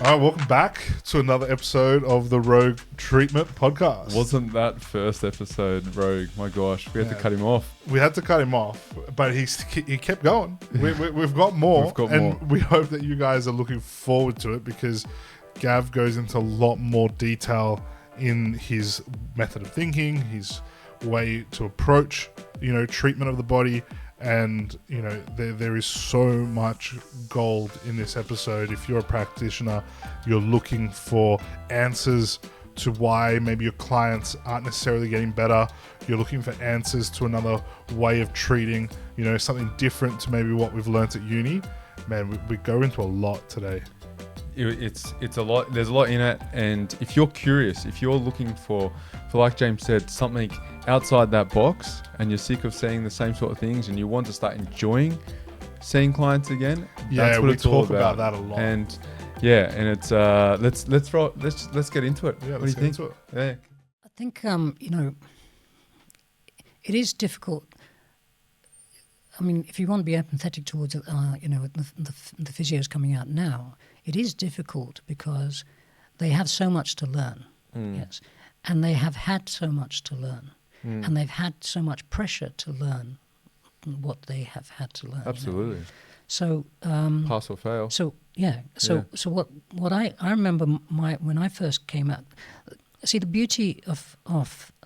All right, welcome back to another episode of the Rogue Treatment Podcast. Wasn't that first episode Rogue? My gosh, we had to cut him off. We had to cut him off, but he kept going. We've got more, we hope that you guys are looking forward to it because Gav goes into a lot more detail in his method of thinking, his way to approach, treatment of the body. And, there is so much gold in this episode. If you're a practitioner, you're looking for answers to why maybe your clients aren't necessarily getting better. You're looking for answers to another way of treating, something different to maybe what we've learnt at uni. Man, we go into a lot today. It's a lot. There's a lot in it. And if you're curious, if you're looking for like James said, something outside that box and you're sick of seeing the same sort of things and you want to start enjoying seeing clients again, that's what it's all about. That a lot. And it's let's get into it. Yeah, what do you think? Yeah. I think it is difficult. I mean, if you want to be empathetic towards the physios coming out now, it is difficult because they have so much to learn. Yes, and they have had so much to learn. And they've had so much pressure to learn what they have had to learn. Absolutely. So pass or fail. So what I remember when I first came out. See, the beauty of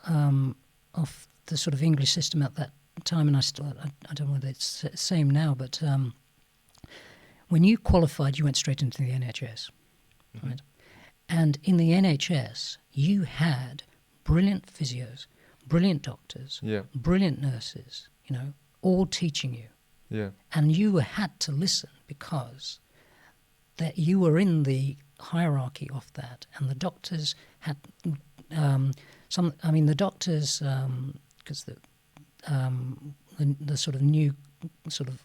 the sort of English system at that time, and I don't know whether it's the same now, but when you qualified, you went straight into the NHS, right? And in the NHS, you had brilliant physios, brilliant doctors, brilliant nurses, all teaching you. Yeah. And you had to listen because that you were in the hierarchy of that, and the doctors had the doctors because the sort of new sort of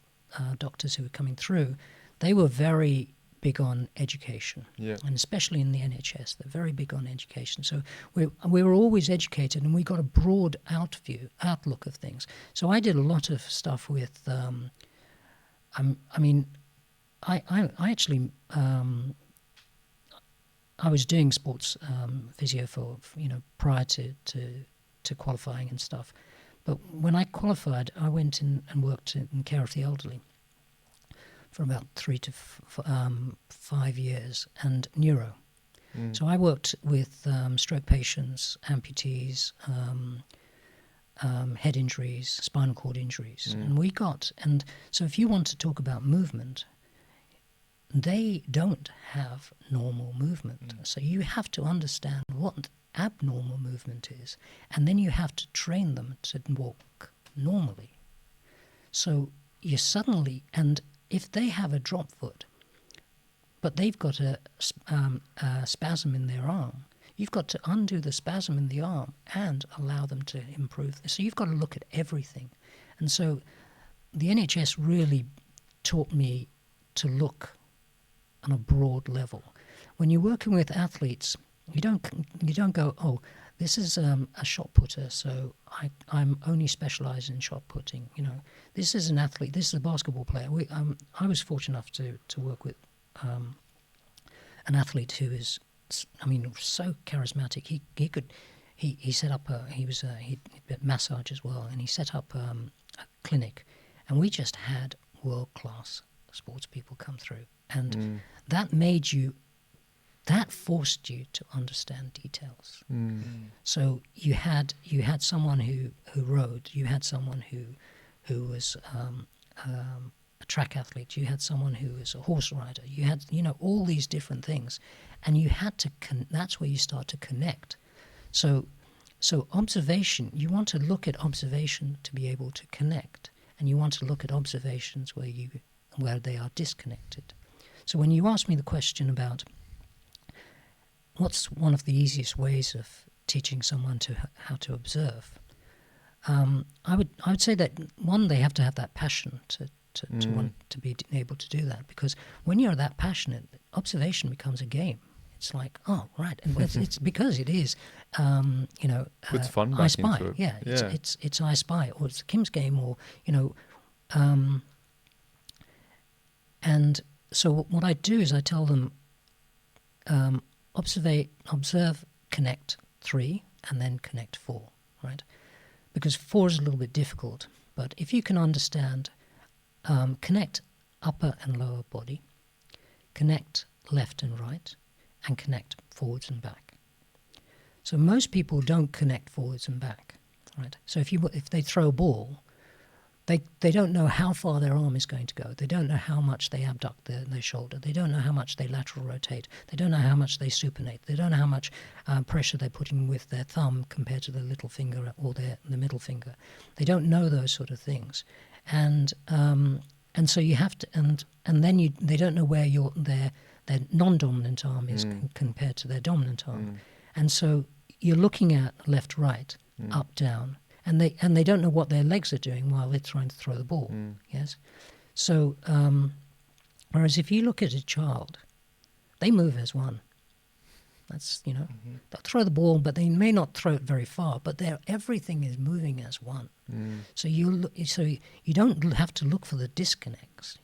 doctors who were coming through, they were very big on education, and especially in the NHS, they're very big on education. So we were always educated, and we got a broad outlook of things. So I did a lot of stuff with. I was doing sports physio for prior to qualifying and stuff, but when I qualified, I went in and worked in care of the elderly for about 3 to 5 years, and neuro. So I worked with stroke patients, amputees, head injuries, spinal cord injuries. And so if you want to talk about movement, they don't have normal movement. So you have to understand what abnormal movement is, and then you have to train them to walk normally. So you suddenly, and if they have a drop foot, but they've got a spasm in their arm, you've got to undo the spasm in the arm and allow them to improve. So you've got to look at everything. And so the NHS really taught me to look on a broad level. When you're working with athletes, you don't go, oh, this is a shot putter, so I'm only specialised in shot putting. This is an athlete. This is a basketball player. I was fortunate enough to work with an athlete who is, so charismatic. He set up he did massage as well, and he set up a clinic, and we just had world-class sports people come through, and that forced you to understand details. So you had someone who rode, you had someone who was a track athlete, you had someone who was a horse rider, you had all these different things, and you had to that's where you start to connect. So observation, you want to look at observation to be able to connect, and you want to look at observations where they are disconnected. So when you ask me the question about what's one of the easiest ways of teaching someone how to observe, I would say that one, they have to have that passion to want to be able to do that, because when you're that passionate, observation becomes a game. It's like, oh, right, and it's because it is, puts fun I back Spy, into it. yeah, it's I Spy, or it's Kim's game, or and so what I do is I tell them, observe, connect 3, and then connect 4, right? Because 4 is a little bit difficult, but if you can understand, connect upper and lower body, connect left and right, and connect forwards and back. So most people don't connect forwards and back, right? So if they throw a ball, they don't know how far their arm is going to go. They don't know how much they abduct their shoulder. They don't know how much they lateral rotate. They don't know how much they supinate. They don't know how much pressure they're putting with their thumb compared to their little finger or the middle finger. They don't know those sort of things, and so you have to, and then they don't know where their non-dominant arm is compared to their dominant arm, and so you're looking at left, right, up, down. And they don't know what their legs are doing while they're trying to throw the ball. Yes, so whereas if you look at a child, they move as one. That's they'll throw the ball, but they may not throw it very far. But everything is moving as one. So you don't have to look for the disconnects.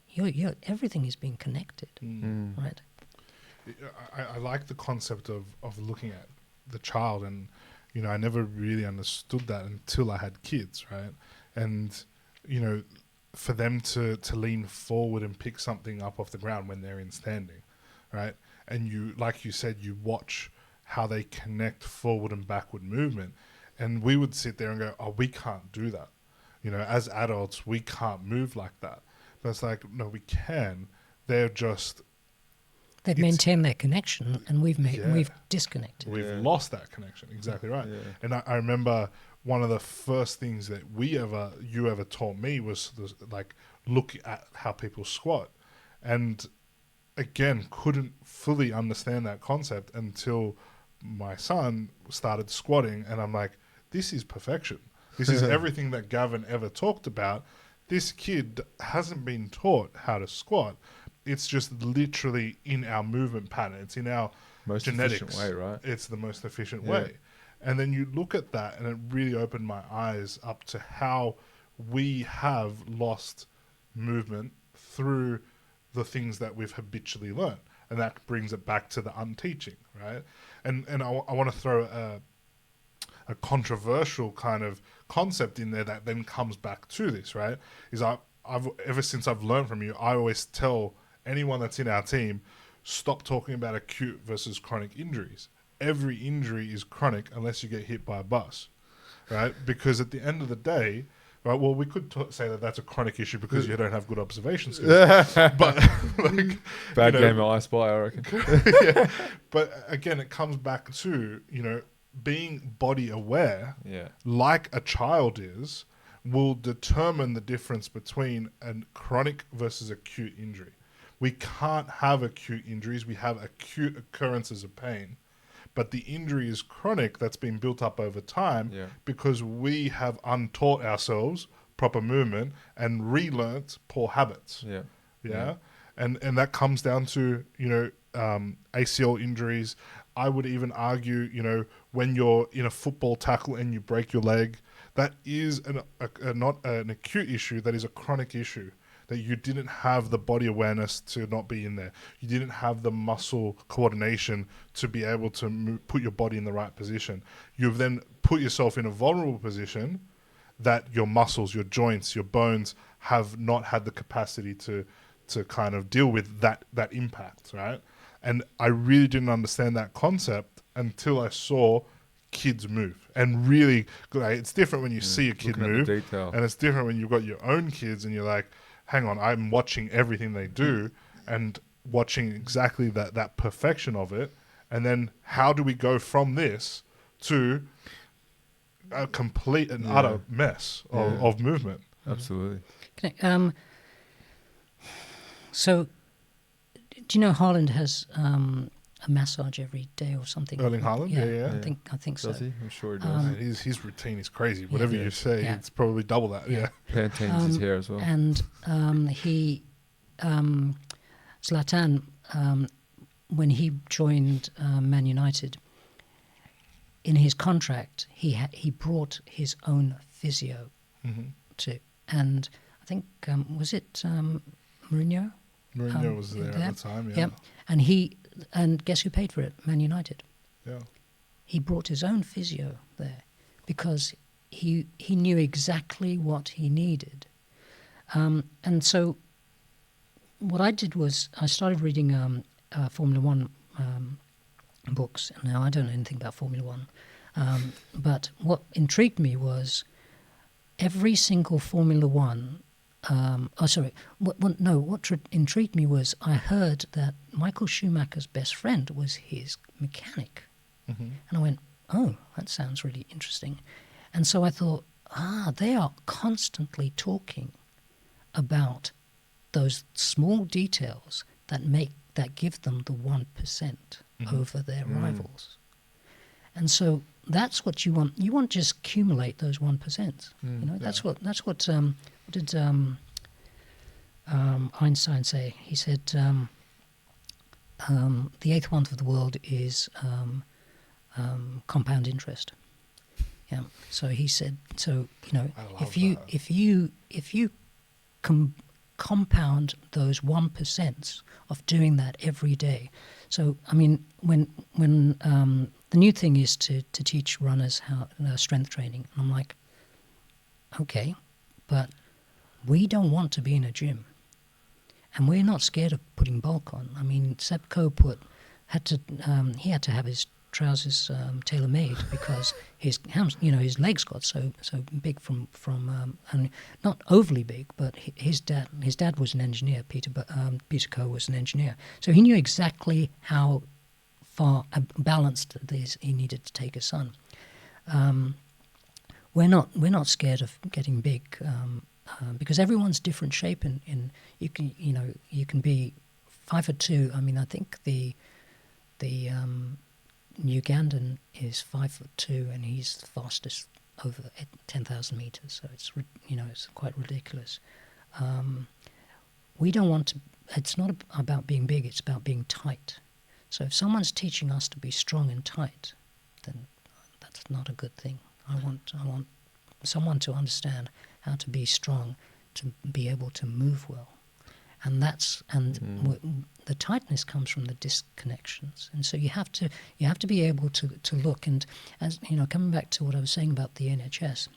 Everything is being connected, right? I like the concept of looking at the child and. I never really understood that until I had kids, right? And, for them to lean forward and pick something up off the ground when they're in standing, right? And you, like you said, you watch how they connect forward and backward movement. And we would sit there and go, oh, we can't do that. As adults, we can't move like that. But it's like, no, we can. They're just... They've maintained their connection, and we've disconnected. We've lost that connection. Exactly right. Yeah. And I remember one of the first things that you ever taught me was like look at how people squat, and again couldn't fully understand that concept until my son started squatting, and I'm like, this is perfection. This is everything that Gavin ever talked about. This kid hasn't been taught how to squat. It's just literally in our movement pattern. It's in our most genetics. Efficient way, right? It's the most efficient way. And then you look at that, and it really opened my eyes up to how we have lost movement through the things that we've habitually learned. And that brings it back to the unteaching, right? And I want to throw a controversial kind of concept in there that then comes back to this, right? Is ever since I've learned from you, I always tell anyone that's in our team, stop talking about acute versus chronic injuries. Every injury is chronic unless you get hit by a bus, right? Because at the end of the day, right, well, we could say that that's a chronic issue because you don't have good observation skills. But bad game of I Spy, I reckon. Yeah. But again, it comes back to, being body aware, like a child is, will determine the difference between a chronic versus acute injury. We can't have acute injuries. We have acute occurrences of pain. But the injury is chronic that's been built up over time because we have untaught ourselves proper movement and relearnt poor habits. And that comes down to, ACL injuries. I would even argue, when you're in a football tackle and you break your leg, that is not an acute issue. That is a chronic issue. That you didn't have the body awareness to not be in there. You didn't have the muscle coordination to be able to put your body in the right position. You've then put yourself in a vulnerable position that your muscles, your joints, your bones have not had the capacity to kind of deal with that impact, right? And I really didn't understand that concept until I saw kids move. And really, it's different when you see a kid move, and it's different when you've got your own kids and you're like, hang on, I'm watching everything they do and watching exactly that perfection of it. And then how do we go from this to a complete and utter mess of movement? Absolutely. Okay, so, do you know Haaland has a massage every day or something? Erling Haaland? Yeah. I think so. Does he? I'm sure he does. His routine is crazy. Whatever you say, it's probably double that. Yeah. Pantanes his hair as well. And he, Zlatan, when he joined Man United, in his contract, he brought his own physio to, and I think was it Mourinho? Mourinho was there at the time. Yeah, and he and guess who paid for it? Man United. Yeah. He brought his own physio there because he knew exactly what he needed. And so what I did was I started reading Formula One books. Now, I don't know anything about Formula One, but what intrigued me was every single Formula One. What intrigued me was I heard that Michael Schumacher's best friend was his mechanic. Mm-hmm. And I went, oh, that sounds really interesting. And so I thought, they are constantly talking about those small details that give them the 1% over their rivals. And so that's what you want. You want to just accumulate those 1%. That's what did Einstein say? He said the eighth wonder of the world is compound interest. Yeah. So he said. So if you compound those 1% of doing that every day. So I mean, when the new thing is to teach runners how strength training, and I'm like, okay, but we don't want to be in a gym, and we're not scared of putting bulk on. I mean, Seb Coe had to have his trousers tailor-made because his legs got so big from and not overly big, but his dad was an engineer. Peter Coe was an engineer, so he knew exactly how far balanced he needed to take his son. We're not scared of getting big because everyone's different shape, and you can be 5'2". I mean, I think the Ugandan is 5'2", and he's the fastest over 10,000 meters. So it's quite ridiculous. We don't want to. It's not about being big. It's about being tight. So if someone's teaching us to be strong and tight, then that's not a good thing. I want someone to understand how to be strong, to be able to move well, and the tightness comes from the disconnections. And so you have to be able to look, and as coming back to what I was saying about the NHS,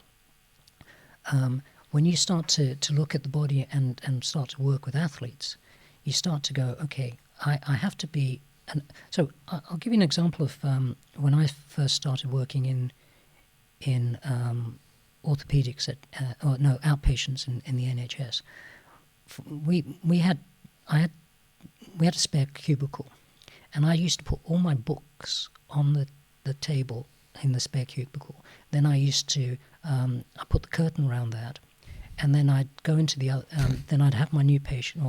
when you start to look at the body and start to work with athletes, you start to go, okay, I have to be. And so I'll give you an example of when I first started working in orthopedics outpatients in the NHS. We had a spare cubicle, and I used to put all my books on the table in the spare cubicle. Then I used to I put the curtain around that, and then I'd go into the other. Then I'd have my new patient.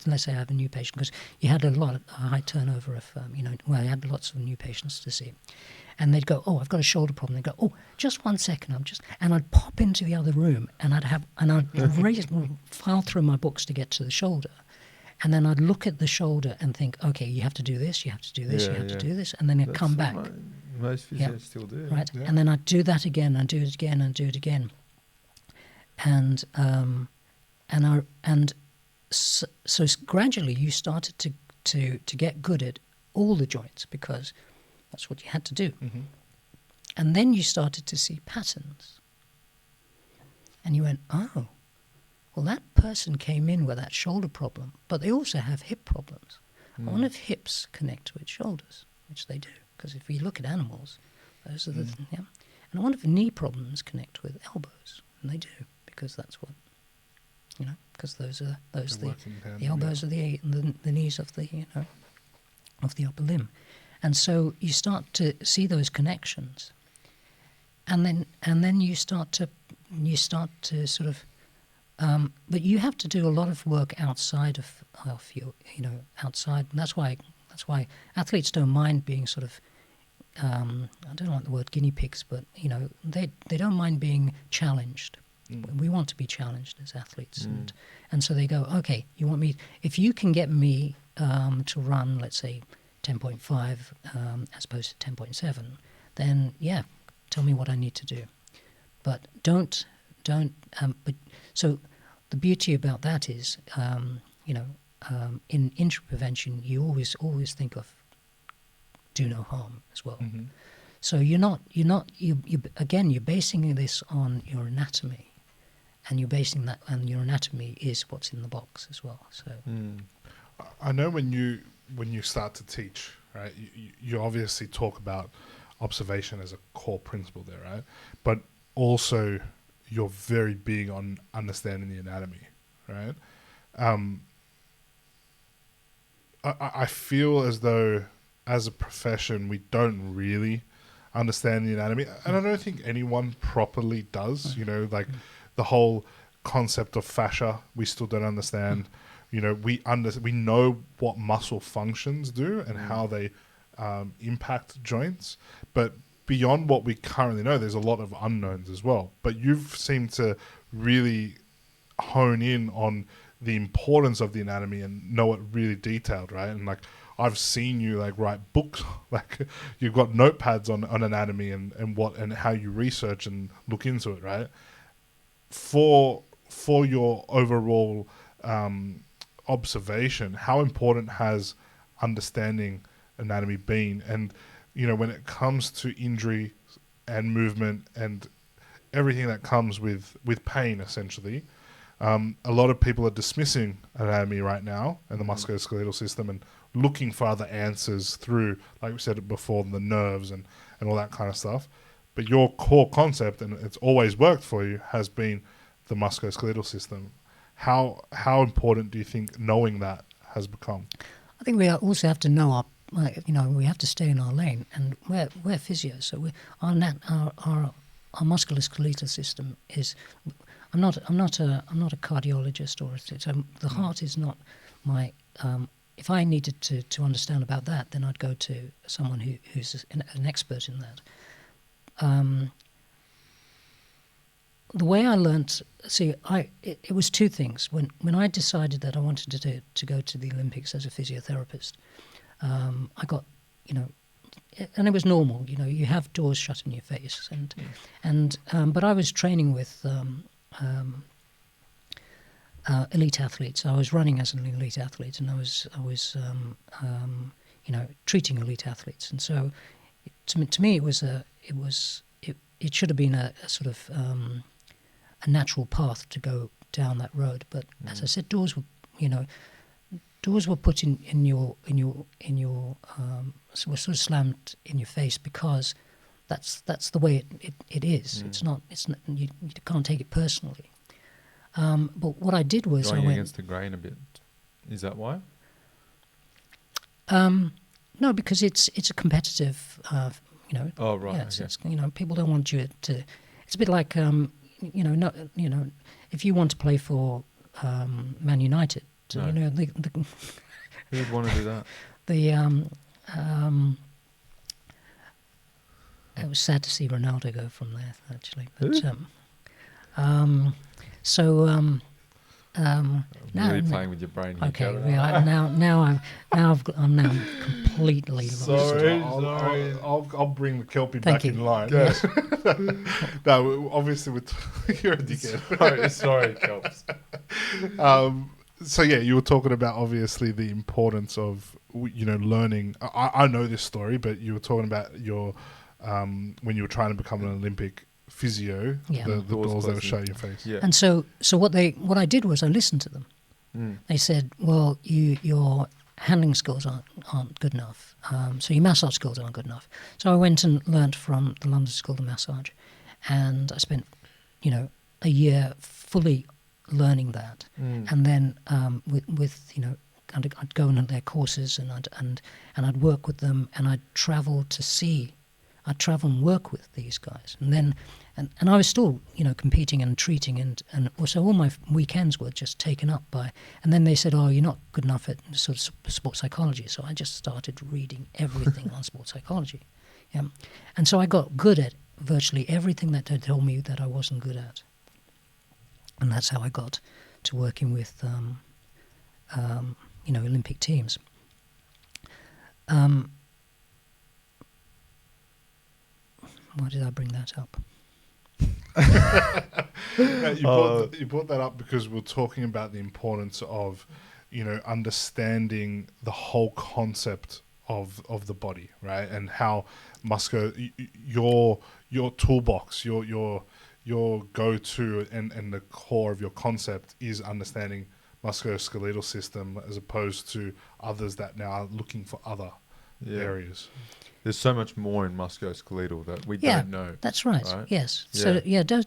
Let's say I have a new patient, because you had a high turnover of you had lots of new patients to see, and they'd go, oh, I've got a shoulder problem. They'd go, oh, just 1 second, and I'd pop into the other room, and I'd file through my books to get to the shoulder. And then I'd look at the shoulder and think, okay, you have to do this, you have to do this, you have to do this, and then I'd come back. Most physios still do. Right, yeah. And then I'd do that again, and do it again, and do it again. So gradually you started to get good at all the joints, because that's what you had to do. Mm-hmm. And then you started to see patterns. And you went, oh, well, that person came in with that shoulder problem, but they also have hip problems. I wonder if hips connect with shoulders, which they do, because if you look at animals, those are the yeah. And I wonder if knee problems connect with elbows, and they do, because that's what because the elbows are the knees of the of the upper limb, and so you start to see those connections, and then you start to sort of. But you have to do a lot of work outside of your, outside. And that's why athletes don't mind being sort of, I don't like the word guinea pigs, but they don't mind being challenged. We want to be challenged as athletes, and so they go, okay, you want me? If you can get me to run, let's say 10.5 as opposed to 10.7, then yeah, tell me what I need to do. But but so the beauty about that is, in injury prevention, you always think of do no harm as well. Mm-hmm. So you're basing this on your anatomy, and your anatomy is what's in the box as well. So I know when you start to teach, right, you obviously talk about observation as a core principle there, right? But also you're very big on understanding the anatomy, right? I feel as though as a profession we don't really understand the anatomy, and I don't think anyone properly does. You know, like the whole concept of fascia, we still don't understand. You know, we know what muscle functions do and how they impact joints, but beyond what we currently know, there's a lot of unknowns as well. But you've seemed to really hone in on the importance of the anatomy and know it really detailed, right? And like I've seen you like write books, like you've got notepads on anatomy and how you research and look into it, right? For your overall observation, how important has understanding anatomy been? And you know, when it comes to injury and movement and everything that comes with pain, essentially, a lot of people are dismissing anatomy right now and the musculoskeletal system and looking for other answers through, like we said before, the nerves and all that kind of stuff. But your core concept, and it's always worked for you, has been the musculoskeletal system. How important do you think knowing that has become? I think we also have to know we have to stay in our lane, and we're physios, so our musculoskeletal system is. I'm not a cardiologist so the heart is not my. If I needed to understand about that, then I'd go to someone who's an expert in that. The way I learnt, it was two things. When I decided that I wanted to go to the Olympics as a physiotherapist, I got, and it was normal. You have doors shut in your face, but I was training with elite athletes. I was running as an elite athlete, and I was treating elite athletes. And so, to me, it should have been a sort of a natural path to go down that road. But as I said, doors were put in your were sort of slammed in your face because that's the way it is. It's not you can't take it personally. But what I did was going against the grain a bit. Is that why? No, because it's a competitive. Oh right. Yes, okay. It's, people don't want you to. It's a bit like if you want to play for Man United, No. Who would want to do that? It was sad to see Ronaldo go from there, actually. But now really playing with your brain here. Okay, Gavin. now I'm now completely lost. Sorry. I'll bring the Kelpie Thank back you. in line. Yes. No, obviously you're a dickhead. sorry, Kelps. So yeah, you were talking about obviously the importance of learning. I know this story, but you were talking about your when you were trying to become an Olympic physio, the doors that were shut in your face. Yeah. And so what I did was I listened to them. They said, well, your handling skills aren't good enough, so your massage skills aren't good enough. So I went and learnt from the London School of Massage, and I spent a year fully learning that, and then with I'd go on their courses and I'd work with them, and I'd travel and work with these guys, and then and I was still competing and treating, and so all my weekends were just taken up by. And then they said, oh, you're not good enough at sort of sports psychology, so I just started reading everything on sports psychology, and so I got good at virtually everything that they told me that I wasn't good at. And that's how I got to working with, Olympic teams. Why did I bring that up? You brought that up because we're talking about the importance of understanding the whole concept of the body, right? And how your toolbox, your go-to and the core of your concept is understanding musculoskeletal system, as opposed to others that now are looking for other areas. There's so much more in musculoskeletal that we don't know. That's right. Yes. So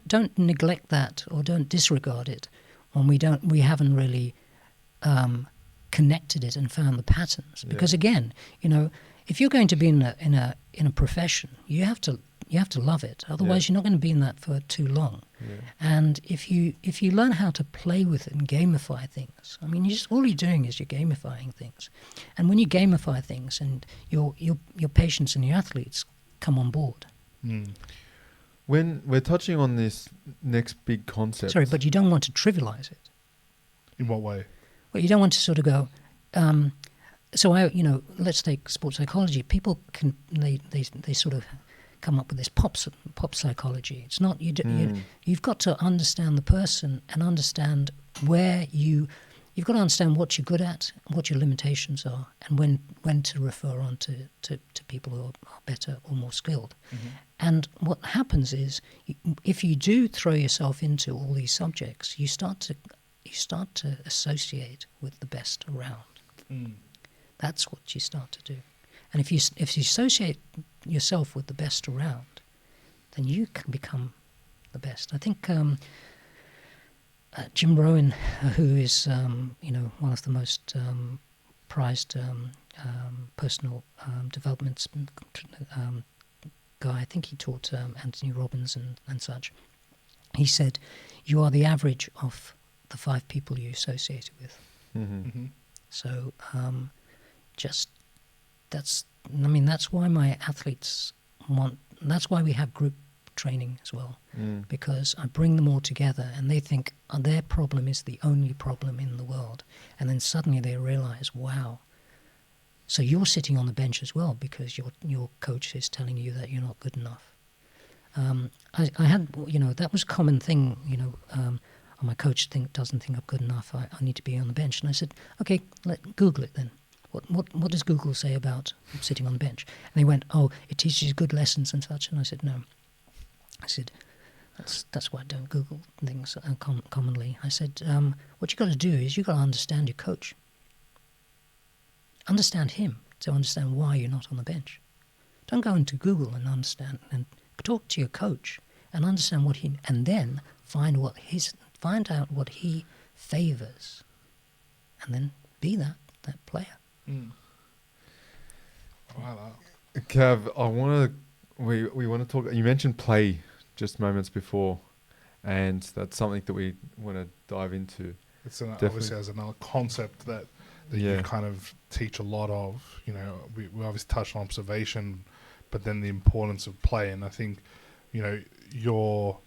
don't neglect that, or don't disregard it when we haven't really connected it and found the patterns. Because again, if you're going to be in a profession, you have to love it. Otherwise, you're not going to be in that for too long. Yeah. And if you learn how to play with it and gamify things, I mean, all you're doing is you're gamifying things. And when you gamify things, and your patients and your athletes come on board. Mm. When we're touching on this next big concept, sorry, but you don't want to trivialize it. In what way? Well, you don't want to sort of go. Let's take sports psychology. People can they sort of come up with this pop psychology. It's not you've got to understand the person and understand where you've got to understand what you're good at, what your limitations are, and when to refer on to people who are better or more skilled. Mm-hmm. And what happens is, if you do throw yourself into all these subjects, you start to associate with the best around. Mm. That's what you start to do. And if you associate yourself with the best around, then you can become the best. I think Jim Rohn, who is one of the most prized personal development guy, I think he taught Anthony Robbins and such. He said, "You are the average of the 5 people you associate with." Mm-hmm. Mm-hmm. So that's why my athletes that's why we have group training as well, because I bring them all together and they think their problem is the only problem in the world, and then suddenly they realize, wow, so you're sitting on the bench as well because your coach is telling you that you're not good enough. I had, that was a common thing, my coach doesn't think I'm good enough, I need to be on the bench. And I said, okay, Google it then. What does Google say about sitting on the bench? And they went, oh, it teaches you good lessons and such. And I said, no. I said, that's why I don't Google things commonly. I said, what you got to do is you got to understand your coach. Understand him to understand why you're not on the bench. Don't go into Google and understand, and talk to your coach and understand what and then find out what he favors, and then be that player. Mm. Wow. Cav, we want to talk. You mentioned play just moments before, and that's something that we want to dive into. It's obviously as another concept that you kind of teach a lot of. We obviously touched on observation, but then the importance of play. And I think, we'll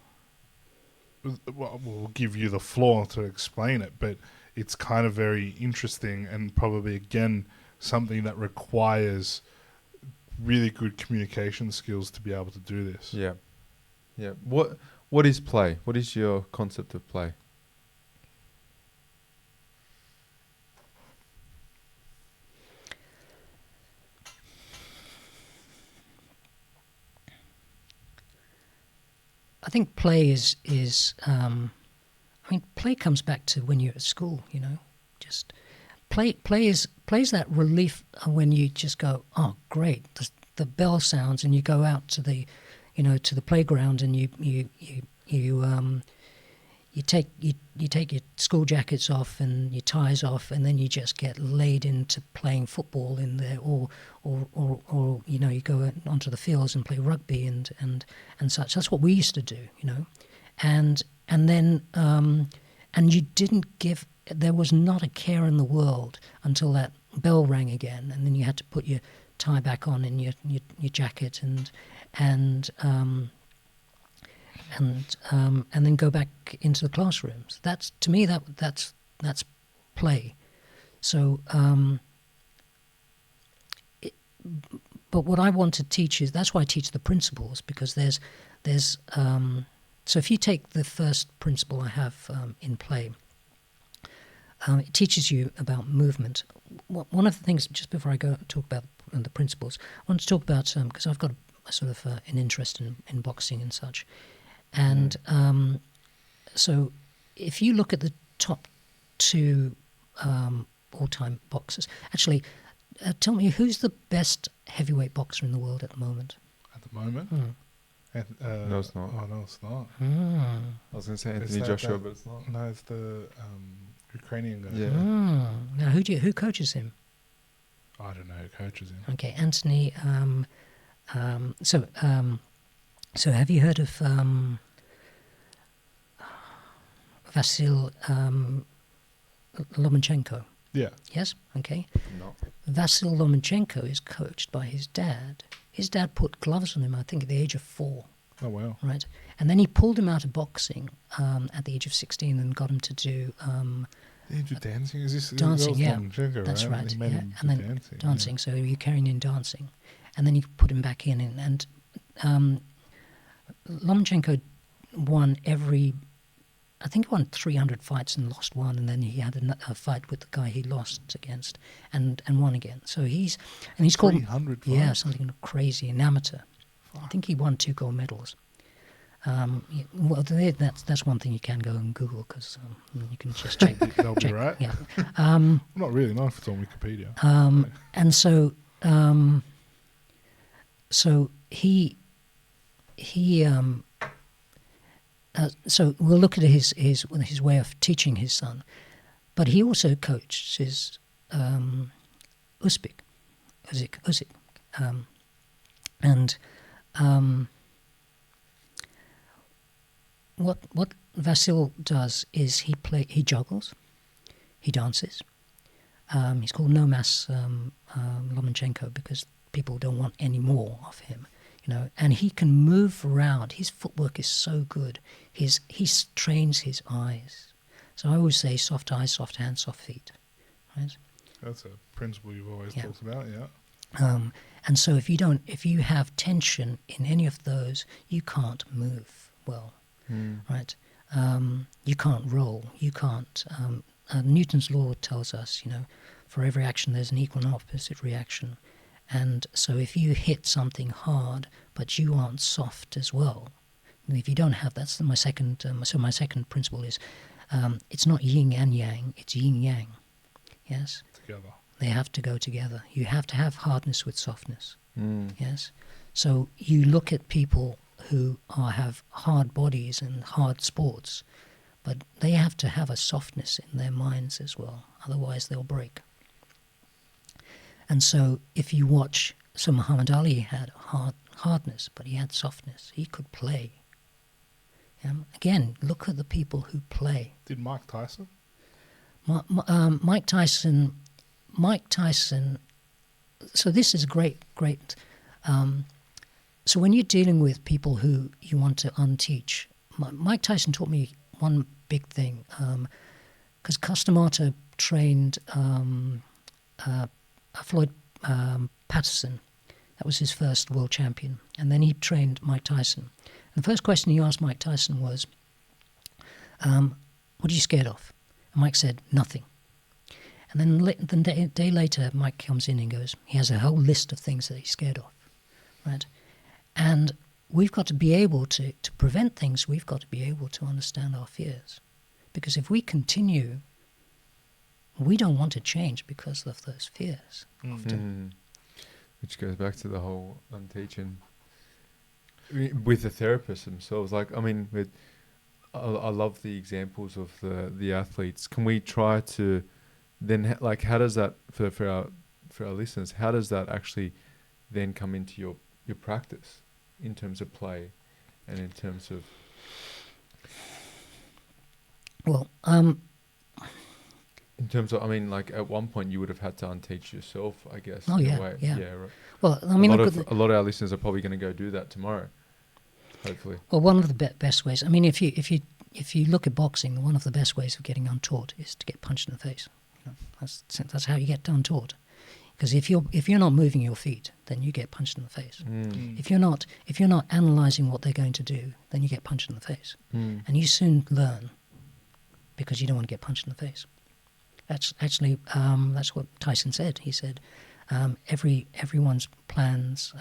give you the floor to explain it, but it's kind of very interesting and probably, again, something that requires really good communication skills to be able to do this. Yeah. Yeah. What is play? What is your concept of play? I think play is play comes back to when you're at school, just plays that relief when you just go, oh great, the bell sounds, and you go out to the playground, and you take your school jackets off and your ties off, and then you just get laid into playing football in there, or you go onto the fields and play rugby and such. That's what we used to do, and then you didn't give. There was not a care in the world until that bell rang again, and then you had to put your tie back on and your jacket and then go back into the classrooms. That's, to me, that's play. So, but what I want to teach is, that's why I teach the principles, because there's so if you take the first principle I have in play, it teaches you about movement. One of the things, just before I go talk about the principles, I want to talk about, because I've got a sort of an interest in boxing and such. And so if you look at the top two all-time boxers, actually, tell me, who's the best heavyweight boxer in the world at the moment? At the moment? No, it's not. Oh, no, it's not. I was going to say Anthony Joshua, but it's not. No, it's the Ukrainian guy. Yeah. Now, who coaches him? I don't know who coaches him. Okay, Anthony. So have you heard of Vasil Lomachenko? Yeah. Yes? Okay. No. Vasil Lomachenko is coached by his dad. His dad put gloves on him, I think, at the age of 4. Oh, wow. Right? And then he pulled him out of boxing at the age of 16 and got him to do... He did dancing? Is this dancing, yeah. Lomachenko, That's right. He made him And then dancing. dancing, so you're carrying in dancing. And then he put him back in. And Lomachenko won I think he won 300 fights and lost one, and then he had a fight with the guy he lost against and won again. So he's called 300 fights? Yeah, something crazy, an amateur. Fuck. I think he won 2 gold medals. Well, that's one thing you can go and Google, because you can just check. That'll be right. Yeah. Not really, not if it's on Wikipedia. And so so we'll look at his way of teaching his son, but he also coached his Usyk, and what Vasil does is he juggles, he dances. He's called Nomas Lomachenko because people don't want any more of him. And he can move around. His footwork is so good. He trains his eyes. So I always say soft eyes, soft hands, soft feet. Right? That's a principle you've always talked about, yeah. And so if you have tension in any of those, you can't move well, right? You can't roll. You can't. Newton's law tells us, for every action there's an equal and opposite reaction. And so if you hit something hard, but you aren't soft as well, if you don't have, that's my second, so my second principle is, it's not yin and yang, it's yin yang, yes? Together. They have to go together. You have to have hardness with softness, yes? So you look at people who have hard bodies and hard sports, but they have to have a softness in their minds as well, otherwise they'll break. And so if you watch, so Muhammad Ali had hardness, but he had softness. He could play. Again, look at the people who play. Did Mike Tyson? Mike Tyson, so this is great. So when you're dealing with people who you want to unteach, Mike Tyson taught me one big thing, because Customata trained Floyd Patterson. That was his first world champion. And then he trained Mike Tyson. And the first question he asked Mike Tyson was, what are you scared of? And Mike said, nothing. And then a day later, Mike comes in and goes, he has a whole list of things that he's scared of, right? And we've got to be able to prevent things, we've got to be able to understand our fears. Because if we continue, we don't want to change because of those fears often. Which goes back to the whole teaching with the therapists themselves. Like, I mean, I love the examples of the athletes. Can we try to then, like, how does that, for our listeners, how does that actually then come into your practice in terms of play and in terms of... Well, in terms of, I mean, like, at one point you would have had to unteach yourself, I guess. Oh, yeah, right. Well, I mean, a lot of our listeners are probably going to go do that tomorrow, hopefully. Well, one of the best ways, I mean, if you look at boxing, one of the best ways of getting untaught is to get punched in the face. That's how you get untaught. Because if you're not moving your feet, then you get punched in the face. If you're not analysing what they're going to do, then you get punched in the face, and you soon learn because you don't want to get punched in the face. That's what Tyson said. He said, everyone's plans,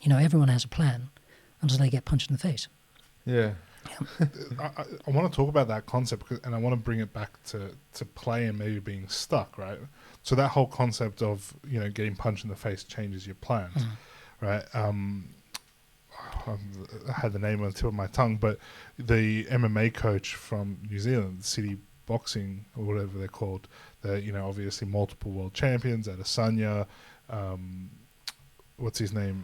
everyone has a plan until they get punched in the face. Yeah. I want to talk about that concept, and I want to bring it back to play and maybe being stuck, right? So that whole concept of, getting punched in the face changes your plans, right? I had the name on the tip of my tongue, but the MMA coach from New Zealand, City Boxing or whatever they're called, they're, obviously multiple world champions. Adesanya, what's his name?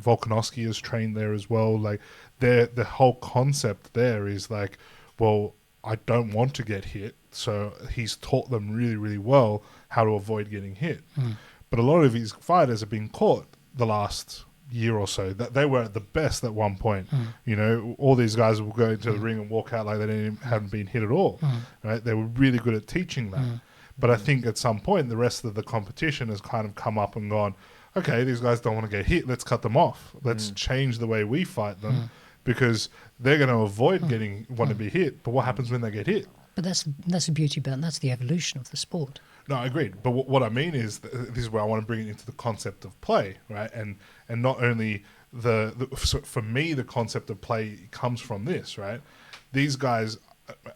Volkanovski is trained there as well. Like, the whole concept there is like, well, I don't want to get hit. So he's taught them really, really well how to avoid getting hit. But a lot of these fighters have been caught the last year or so. That they were at the best at one point. All these guys will go into the ring and walk out like they hadn't been hit at all. Right? They were really good at teaching that. But I think at some point the rest of the competition has kind of come up and gone, okay, these guys don't want to get hit. Let's cut them off. Let's change the way we fight them because they're going to avoid want to be hit. But what happens when they get hit? But that's the beauty about it. That's the evolution of the sport. No, I agree. But what I mean is, this is where I want to bring it into the concept of play, right? And not only so for me, the concept of play comes from this, right? These guys,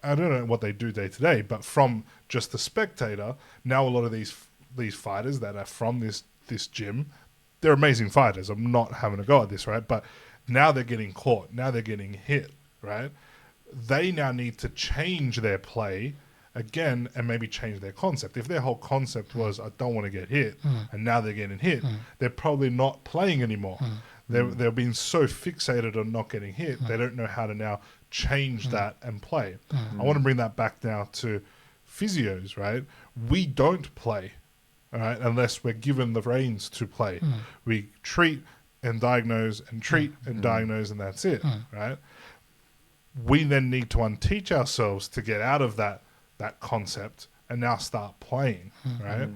I don't know what they do day to day, but from just the spectator, now a lot of these fighters that are from this gym, they're amazing fighters. I'm not having a go at this, right? But now they're getting caught. Now they're getting hit, right? They now need to change their play again and maybe change their concept. If their whole concept was, I don't want to get hit, and now they're getting hit, they're probably not playing anymore. They're being so fixated on not getting hit, they don't know how to now change that and play. I want to bring that back now to physios, right? We don't play, all right, unless we're given the reins to play. We treat and diagnose and treat and diagnose, and that's it, right? We then need to unteach ourselves to get out of that concept and now start playing, right?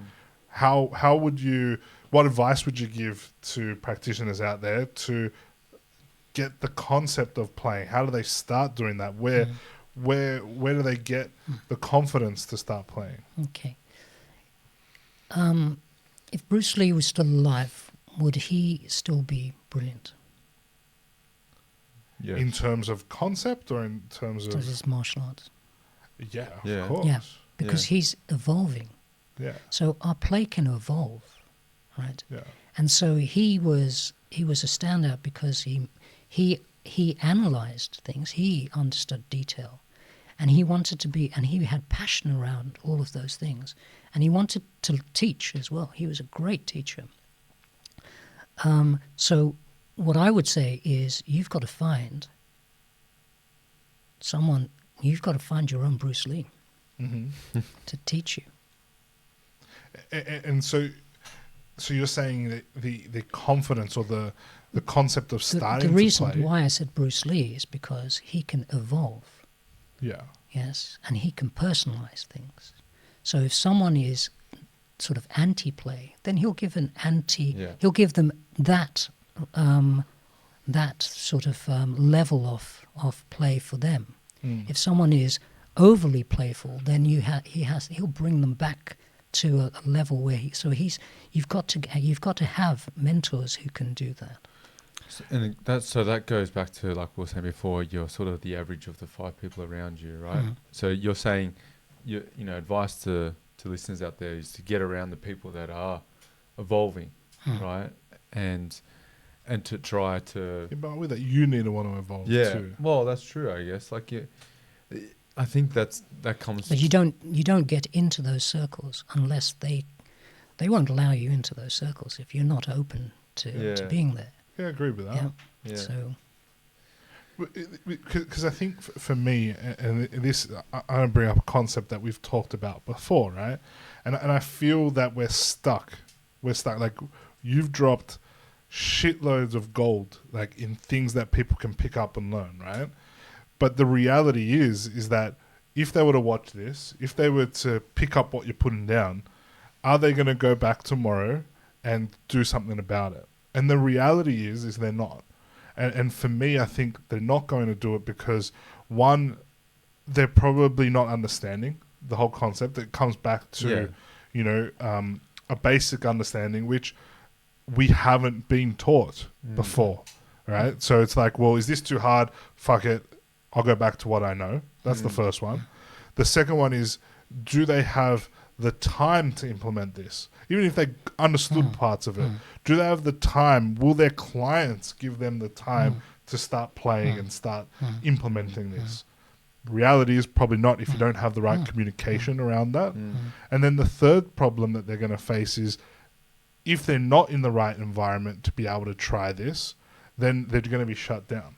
What advice would you give to practitioners out there to get the concept of playing? How do they start doing that? Where do they get the confidence to start playing? Okay. If Bruce Lee was still alive, would he still be brilliant? Yes. In terms of concept or in terms of his martial arts? Yeah, of course. Yeah, because he's evolving. Yeah. So our play can evolve, right? Yeah. And so he was a standout because he analyzed things, he understood detail, and he wanted to be, and he had passion around all of those things, and he wanted to teach as well. He was a great teacher. So what I would say is you've got to find your own Bruce Lee to teach you. And so you're saying that the confidence or the concept of starting the reason to play, why I said Bruce Lee is because he can evolve. Yeah. Yes, and he can personalize things. So if someone is sort of anti-play, then he'll give he'll give them that sort of level of play for them. If someone is overly playful, then he'll bring them back to a level where you've got to have mentors who can do that. So that goes back to, like we were saying before, you're sort of the average of the 5 people around you, right? So you're saying, advice to listeners out there is to get around the people that are evolving, right? And to try to... Yeah, but with that, you need to want to evolve too. Well, that's true, I guess. Like, I think that comes... But you don't get into those circles unless they won't allow you into those circles if you're not open to being there. Yeah, I agree with that. Yeah. So... Because I think for me, and this, I don't bring up a concept that we've talked about before, right? And I feel that we're stuck. Like, you've dropped shitloads of gold, like, in things that people can pick up and learn, right? But the reality is that if they were to watch this, if they were to pick up what you're putting down, are they going to go back tomorrow and do something about it? And the reality is they're not. And for me, I think they're not going to do it because, one, they're probably not understanding. the whole concept. It comes back to, a basic understanding which we haven't been taught before, right? So it's like, well, is this too hard? Fuck it. I'll go back to what I know. That's the first one. The second one is, do they have the time to implement this? Even if they understood parts of it, do they have the time? Will their clients give them the time to start playing and start implementing this? Reality is probably not, if you don't have the right communication around that. And then the third problem that they're going to face is, if they're not in the right environment to be able to try this, then they're going to be shut down.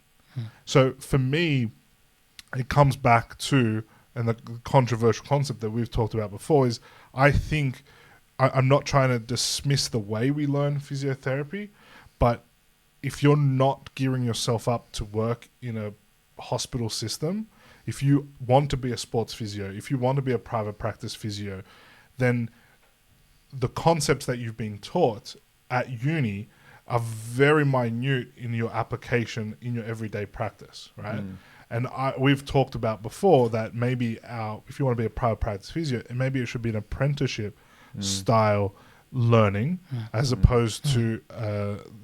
So for me, it comes back to, and the controversial concept that we've talked about before is, I think, I'm not trying to dismiss the way we learn physiotherapy, but if you're not gearing yourself up to work in a hospital system, if you want to be a sports physio, if you want to be a private practice physio, then the concepts that you've been taught at uni are very minute in your application in your everyday practice, right? And we've talked about before that maybe if you want to be a private practice physio, maybe it should be an apprenticeship style learning as opposed to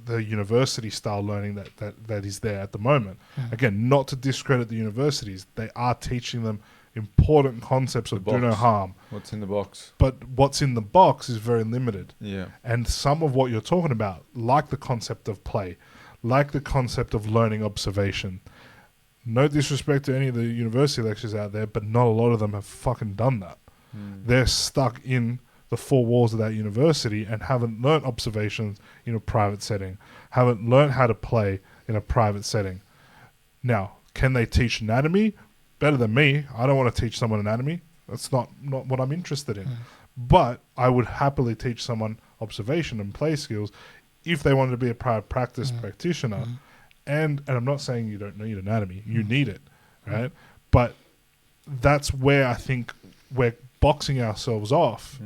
the university style learning that is there at the moment. Again, not to discredit the universities. They are teaching them important concepts of do no harm. What's in the box? But what's in the box is very limited. Yeah. And some of what you're talking about, like the concept of play, like the concept of learning observation, no disrespect to any of the university lectures out there, but not a lot of them have fucking done that. They're stuck in the four walls of that university and haven't learnt observations in a private setting, haven't learnt how to play in a private setting. Now, can they teach anatomy? Better than me. I don't want to teach someone anatomy. That's not what I'm interested in. But I would happily teach someone observation and play skills if they wanted to be a private practice practitioner. And I'm not saying you don't need anatomy. You need it, right? But that's where I think we're boxing ourselves off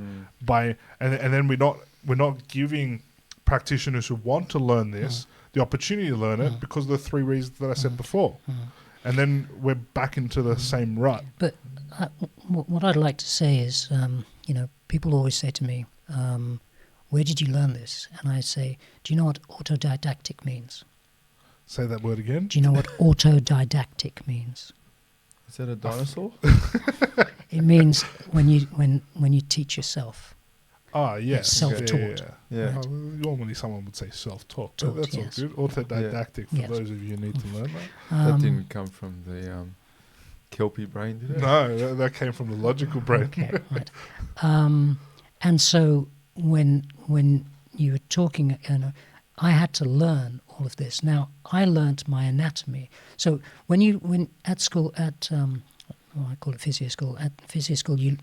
by, and then we're not giving practitioners who want to learn this the opportunity to learn it because of the three reasons that I said before. And then we're back into the same rut. But what I'd like to say is, people always say to me, where did you learn this? And I say, do you know what autodidactic means? Say that word again. Do you know what autodidactic means? Is that a dinosaur? It means when you teach yourself. Oh, yeah. It's self-taught. Yeah. Right. Normally someone would say self-taught, but that's yes. all good. Autodidactic, for those of you who need to learn that. That didn't come from the Kelpie brain, did it? No, that came from the logical brain. Okay, right. And so when you were talking, I had to learn all of this. Now, I learnt my anatomy. So when at school, I call it physio school. At physio school, you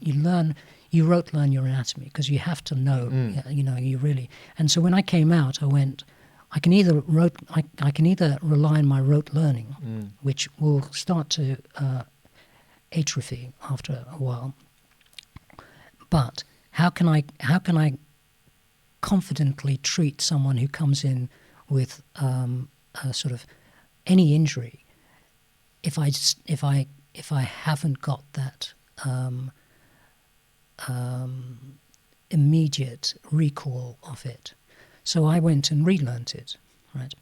rote learn your anatomy because you have to know. You really. And so when I came out, I went. I can either rely on my rote learning, which will start to atrophy after a while. But how can I confidently treat someone who comes in with sort of any injury if I haven't got that immediate recall of it? So I went and relearnt it, right?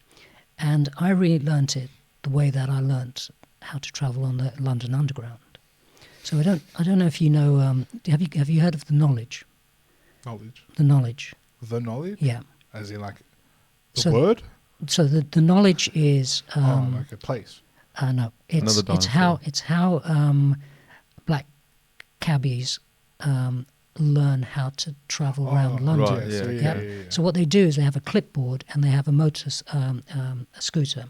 And I relearnt it the way that I learnt how to travel on the London Underground. So I don't know if you know. Have you heard of the knowledge? Knowledge. The knowledge. The knowledge. Yeah. As in like the word. So the knowledge is. Like a place. No, it's how black cabbies learn how to travel around London. Right, yeah. So what they do is they have a clipboard and they have a scooter,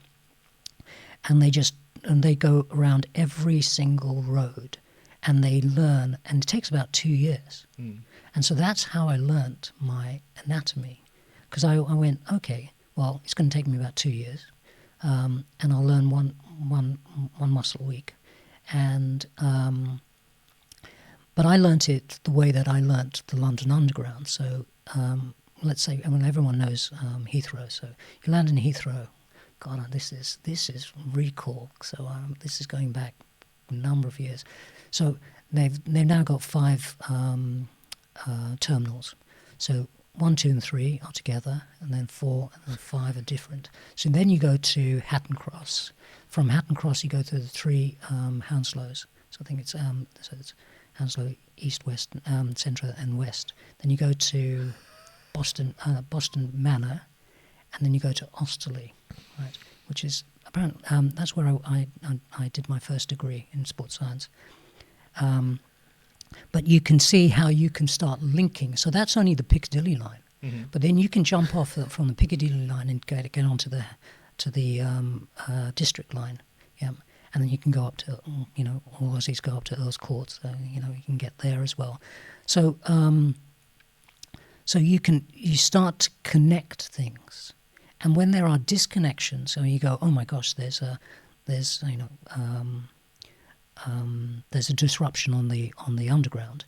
and they go around every single road, and they learn, and it takes about 2 years. And so that's how I learnt my anatomy, because I went, okay, well, it's going to take me about 2 years, and I'll learn one muscle a week, and but I learnt it the way that I learnt the London Underground. So let's say, everyone knows Heathrow. So you land in Heathrow. God, this is recall. So this is going back a number of years. So they've now got 5 terminals. So 1, 2, and 3 are together, and then 4 and then 5 are different. So then you go to Hatton Cross. From Hatton Cross, you go to the 3 Hounslows. So I think it's Hounslow East, West, Centre, and West. Then you go to Boston Manor, and then you go to Osterley, right? Which is apparently that's where I did my first degree in sports science. But you can see how you can start linking. So that's only the Piccadilly line, but then you can jump off from the Piccadilly line and get onto the District line, yeah. And then you can go up to, all Aussies go up to Earl's Court, so you can get there as well. So so you start to connect things, and when there are disconnections, so you go, oh my gosh, there's a disruption on the underground.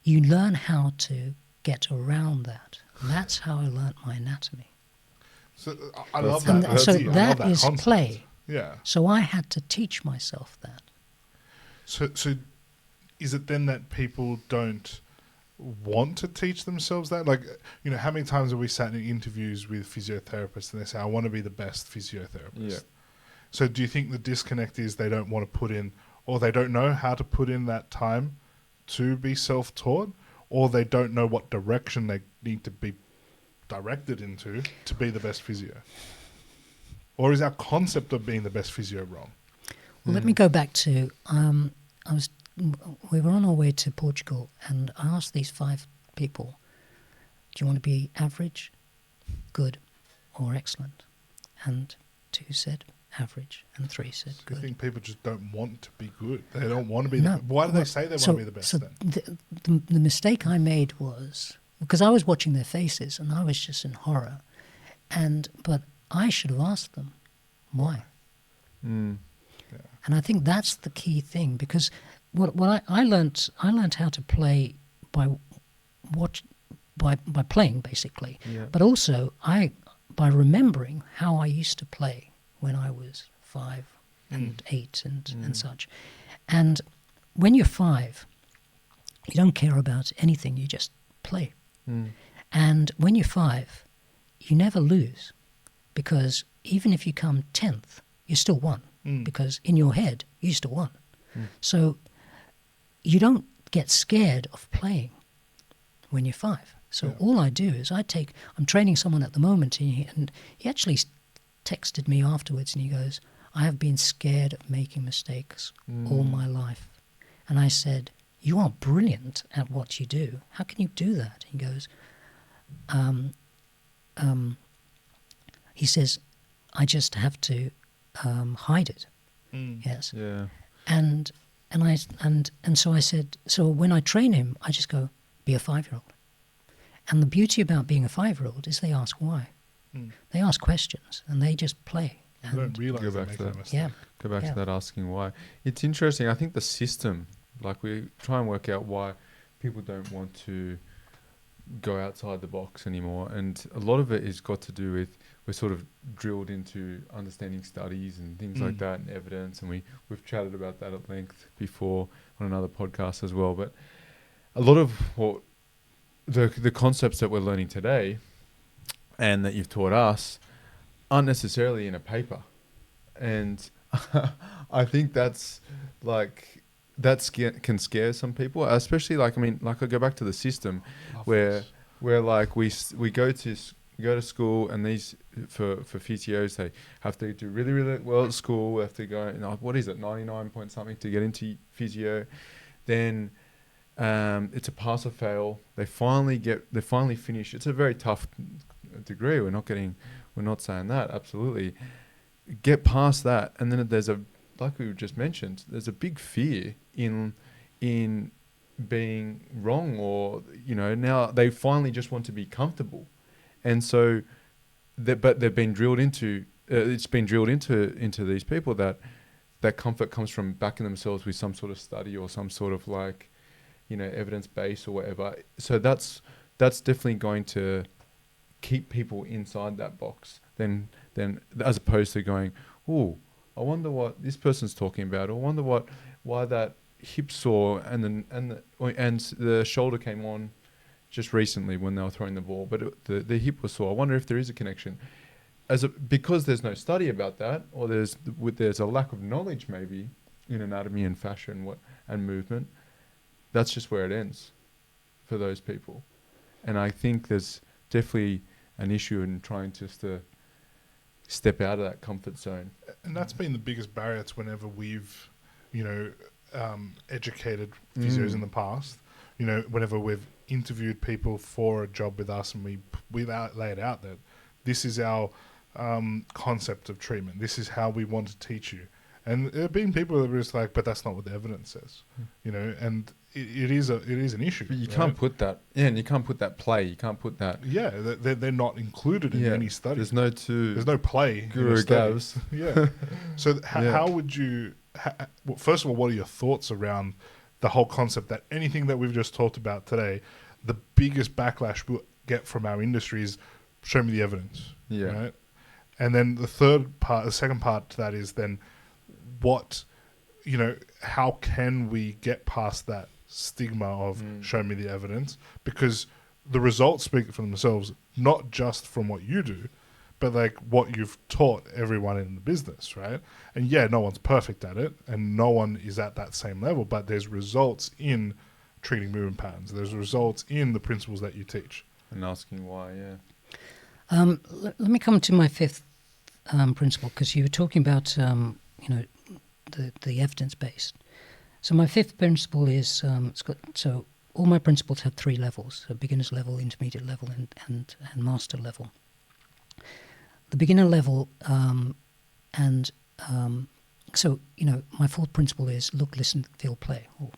You learn how to get around that. And that's how I learnt my anatomy. So I love that. And so that is concept. play. Yeah. So I had to teach myself that. So is it then that people don't want to teach themselves that? Like, how many times have we sat in interviews with physiotherapists and they say, I want to be the best physiotherapist? Yeah. So do you think the disconnect is they don't want to put in, or they don't know how to put in that time to be self-taught, or they don't know what direction they need to be directed into to be the best physio? Or is our concept of being the best physio wrong? Well, let me go back to, we were on our way to Portugal, and I asked these 5 people, do you want to be average, good, or excellent? And 2 said average, and 3 said good. I think people just don't want to be good. They don't want to be No. why do they say they want to be the best then? The mistake I made was, because I was watching their faces, and I was just in horror, but I should have asked them why. Mm. Yeah. And I think that's the key thing, because what I learned how to play by playing, basically, Yeah. but also by remembering how I used to play when I was 5 and 8 and such. And when you're 5, you don't care about anything, you just play. And when you're 5, you never lose, because even if you come 10th, you still won, because in your head, you still won. So you don't get scared of playing when you're 5. So all I do is I'm training someone at the moment, and he actually texted me afterwards, and he goes, I have been scared of making mistakes all my life. And I said, you are brilliant at what you do. How can you do that? He goes, he says, I just have to hide it. Yes. Yeah. And so I said, so when I train him, I just go, be a 5-year-old. And the beauty about being a 5-year-old is they ask why. They ask questions, and they just play. They don't realise Go they're back making to a that. mistake. Go back to that asking why. It's interesting. I think the system, like we try and work out why people don't want to go outside the box anymore. And a lot of it is got to do with, we're sort of drilled into understanding studies and things like that, and evidence. And we've chatted about that at length before on another podcast as well. But a lot of what the concepts that we're learning today and that you've taught us aren't necessarily in a paper. And I think that's like, can scare some people, especially I go back to the system where like we go to school, and these for physios, they have to do really, really well at school. They have to go, what is it, 99 point something to get into physio. Then it's a pass or fail. They finally finish. It's a very tough degree. We're not saying that, absolutely. Get past that, and then there's like we just mentioned, there's a big fear in being wrong, or now they finally just want to be comfortable, and so but they've been drilled into it's been drilled into these people that comfort comes from backing themselves with some sort of study or some sort of evidence base or whatever. So that's definitely going to keep people inside that box then as opposed to going, oh, I wonder what this person's talking about, or I wonder why that hip sore and the shoulder came on just recently when they were throwing the ball, but the hip was sore. I wonder if there is a connection, because there's no study about that, or there's a lack of knowledge maybe in anatomy and fashion and movement. That's just where it ends for those people, and I think there's definitely an issue in trying just to step out of that comfort zone. And that's been the biggest barrier to whenever we've, educated physios in the past. Whenever we've interviewed people for a job with us, and we lay it out that this is our concept of treatment. This is how we want to teach you. And there have been people that were just like, but that's not what the evidence says, and it is an issue. But you can't put that, and you can't put that play. You can't put that. Yeah, they're not included in any study. There's no play. Guru Gavs. Yeah. So how would you? Well, first of all, what are your thoughts around the whole concept that anything that we've just talked about today, the biggest backlash we'll get from our industry is show me the evidence. Yeah. Right. And then the second part to that is then what, how can we get past that stigma of show me the evidence? Because the results speak for themselves, not just from what you do, but like what you've taught everyone in the business, right? And yeah, no one's perfect at it, and no one is at that same level, but there's results in treating movement patterns. There's results in the principles that you teach. And asking why, Let me come to my fifth principle, because you were talking about, the evidence-based. So my fifth principle is, so all my principles have three levels: so beginner's level, intermediate level, and master level. The beginner level, so my fourth principle is look, listen, feel, play, or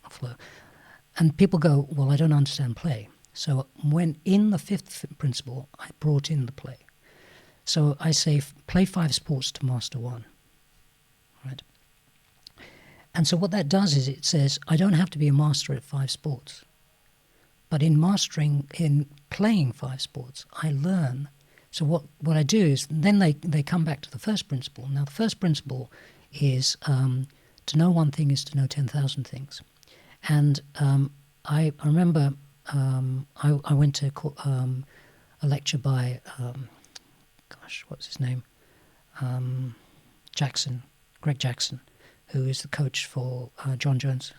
flow. And people go, well, I don't understand play. So when in the fifth principle, I brought in the play. So I say play 5 sports to master 1, right? And so what that does is it says I don't have to be a master at 5 sports, but in playing 5 sports, I learn. So what I do is then they come back to the first principle. Now the first principle is to know one thing is to know 10,000 things. And I remember I went to a lecture by, what's his name? Greg Jackson, who is the coach for John Jones.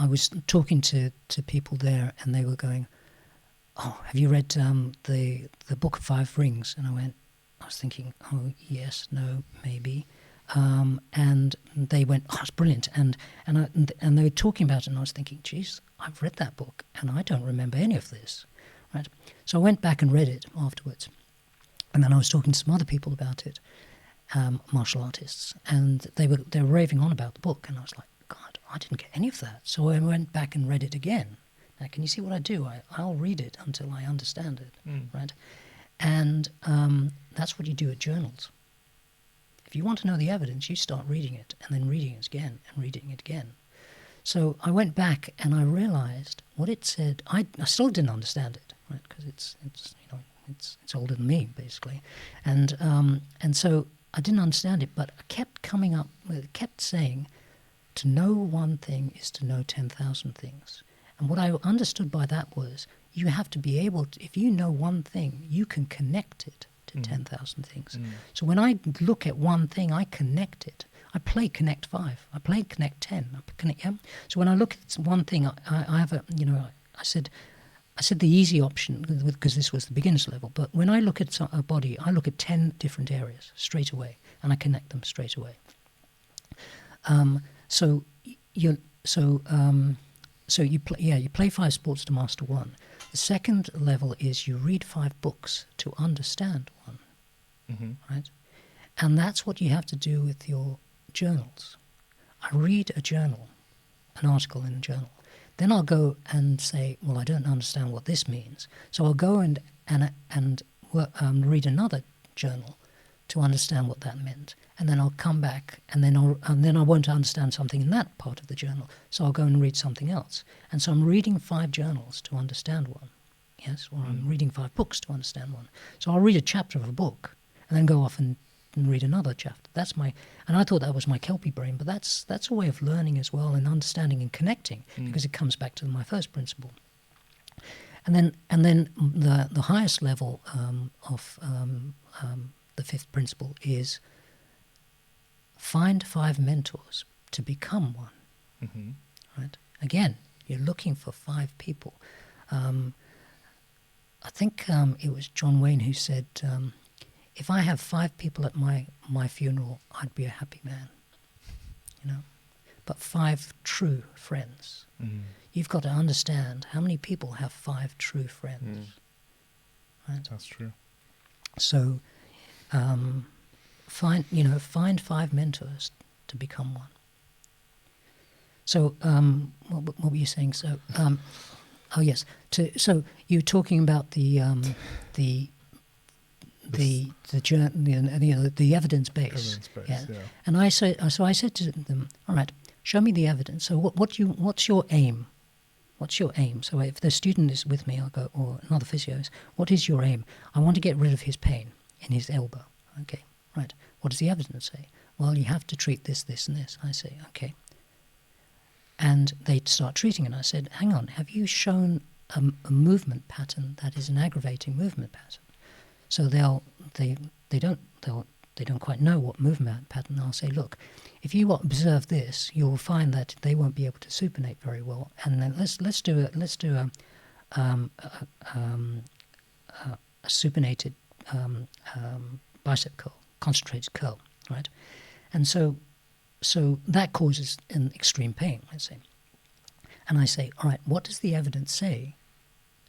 I was talking to people there, and they were going, "Oh, have you read the Book of 5 Rings?" And I was thinking, "Oh, yes, no, maybe." And they went, "Oh, it's brilliant!" And they were talking about it, and I was thinking, "Geez, I've read that book, and I don't remember any of this." Right? So I went back and read it afterwards, and then I was talking to some other people about it, martial artists, and they were raving on about the book, and I was like, God, I didn't get any of that. So I went back and read it again. Now, can you see what I do? I'll read it until I understand it, right? And that's what you do at journals. If you want to know the evidence, you start reading it, and then reading it again, and reading it again. So I went back and I realized what it said. I still didn't understand it, right? Because it's older than me, basically, and so I didn't understand it. But I kept coming up with it, kept saying, to know one thing is to know 10,000 things. And what I understood by that was you have to be able to, if you know one thing, you can connect it to 10,000 things. So when I look at one thing, I connect it. I play Connect 5. I play Connect 10. So when I look at one thing, I have I said the easy option because this was the beginner's level. But when I look at a body, I look at 10 different areas straight away, and I connect them straight away. So you play 5 sports to master 1. The second level is you read 5 books to understand 1, right? And that's what you have to do with your journals. I read a journal, an article in a journal. Then I'll go and say, well, I don't understand what this means. So I'll go and read another journal to understand what that meant. And then I'll come back, and then I won't understand something in that part of the journal. So I'll go and read something else. And so I'm reading 5 journals to understand 1. yes, or I'm reading 5 books to understand one. So I'll read a chapter of a book and then go off and read another chapter. And I thought that was my Kelpie brain, but that's a way of learning as well and understanding and connecting, because it comes back to my first principle. And then the highest level of the 5th principle is find 5 mentors to become one. Mm-hmm. Right? Again, you're looking for 5 people. I think it was John Wayne who said, if I have 5 people at my funeral, I'd be a happy man. You know, but 5 true friends. Mm. You've got to understand how many people have 5 true friends. Right? That's true. So, find 5 mentors to become one. So, what were you saying? So, oh yes. So you're talking about the evidence base. Yeah. And I said to them, all right, show me the evidence. So what's your aim? What's your aim? So if the student is with me, I'll go, or another physio is, what is your aim? I want to get rid of his pain in his elbow. Okay, right. What does the evidence say? Well, you have to treat this, this, and this. I say, okay. And they'd start treating it. And I said, hang on, have you shown a movement pattern that is an aggravating movement pattern? So they don't quite know what movement pattern. I'll say, look, if you observe this, you'll find that they won't be able to supinate very well. And then let's do a supinated bicep curl, concentrated curl, right? And so that causes an extreme pain, let's say. And I say, all right, what does the evidence say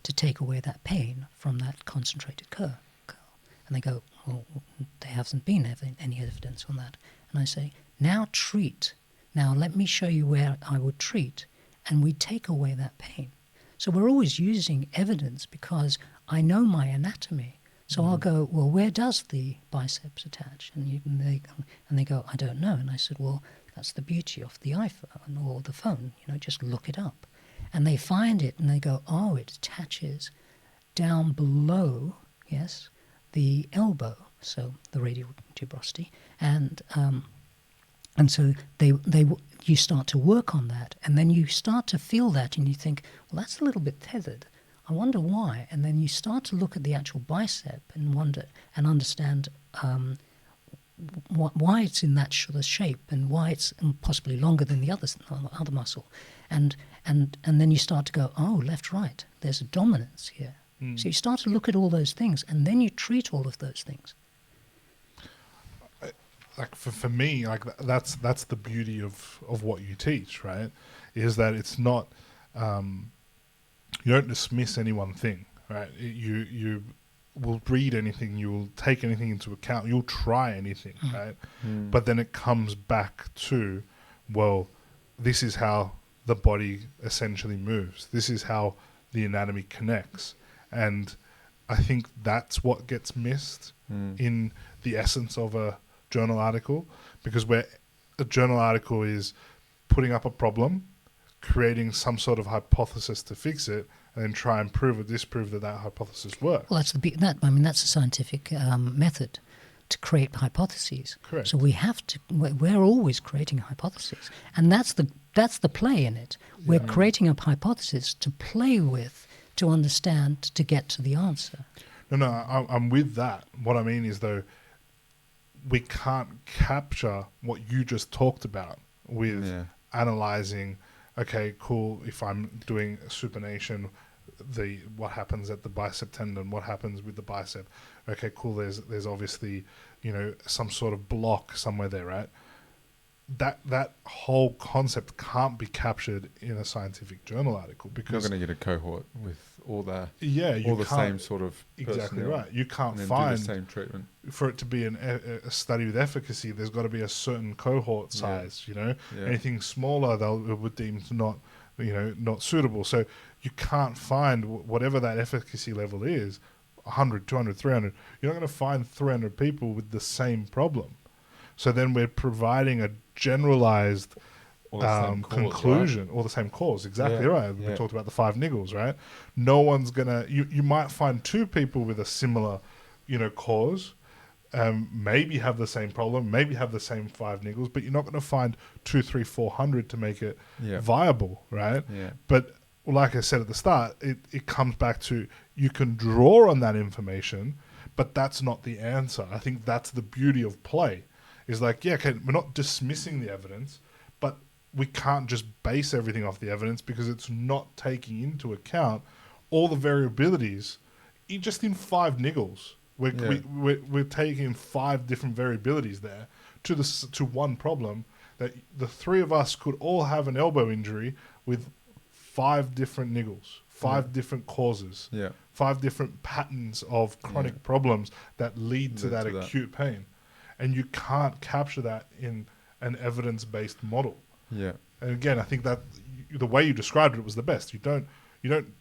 to take away that pain from that concentrated curl? And they go, well, there hasn't been any evidence on that. And I say, now treat. Now let me show you where I would treat, and we take away that pain. So we're always using evidence because I know my anatomy. So I'll go, well, where does the biceps attach? And they go, I don't know. And I said, well, that's the beauty of the iPhone or the phone. You know, just look it up. And they find it, and they go, oh, it attaches down below, yes, the elbow, so the radial tuberosity, and so you start to work on that, and then you start to feel that, and you think, well, that's a little bit tethered. I wonder why. And then you start to look at the actual bicep and wonder and understand why it's in that sort of shape and why it's possibly longer than the other muscle, and then you start to go, oh, left, right. There's a dominance here. So you start to look at all those things, and then you treat all of those things. Like for me, like that's the beauty of what you teach, right? Is that it's not you don't dismiss any one thing, right? You will read anything, you will take anything into account, you'll try anything, right? But then it comes back to, well, this is how the body essentially moves. This is how the anatomy connects. And I think that's what gets missed in the essence of a journal article, because where a journal article is putting up a problem, creating some sort of hypothesis to fix it, and then try and prove or disprove that hypothesis works. Well, that's a scientific method to create hypotheses. Correct. So we're always creating hypotheses, and that's the play in it. We're creating a hypothesis to play with, to understand, to get to the answer. No, I'm with that. What I mean is, though, we can't capture what you just talked about with analyzing, okay, cool, if I'm doing supination, what happens at the bicep tendon, what happens with the bicep. Okay, cool, there's obviously, some sort of block somewhere there, right? That whole concept can't be captured in a scientific journal article, because you're going to get a cohort with all the same sort of exactly right. You can't and find do the same treatment for it to be a study with efficacy. There's got to be a certain cohort size. Anything smaller they would deem not suitable. So you can't find whatever that efficacy level is, 100, 200, 300. You're not going to find 300 people with the same problem. So then we're providing a generalized or the same cause, conclusion, right? or the same cause. Exactly Yeah, right. We talked about the 5 niggles, right? No one's gonna. You might find 2 people with a similar, cause. Maybe have the same problem, maybe have the same 5 niggles, but you're not going to find 2, 3, 400 to make it viable, right? Yeah. But like I said at the start, it comes back to you can draw on that information, but that's not the answer. I think that's the beauty of play. Is like, okay, we're not dismissing the evidence, but we can't just base everything off the evidence because it's not taking into account all the variabilities just in 5 niggles. We're taking 5 different variabilities there to one problem that the 3 of us could all have an elbow injury with 5 different niggles, 5 different causes, 5 different patterns of chronic problems that lead to that acute pain. And you can't capture that in an evidence-based model. Yeah. And again, I think that the way you described it was the best. You don't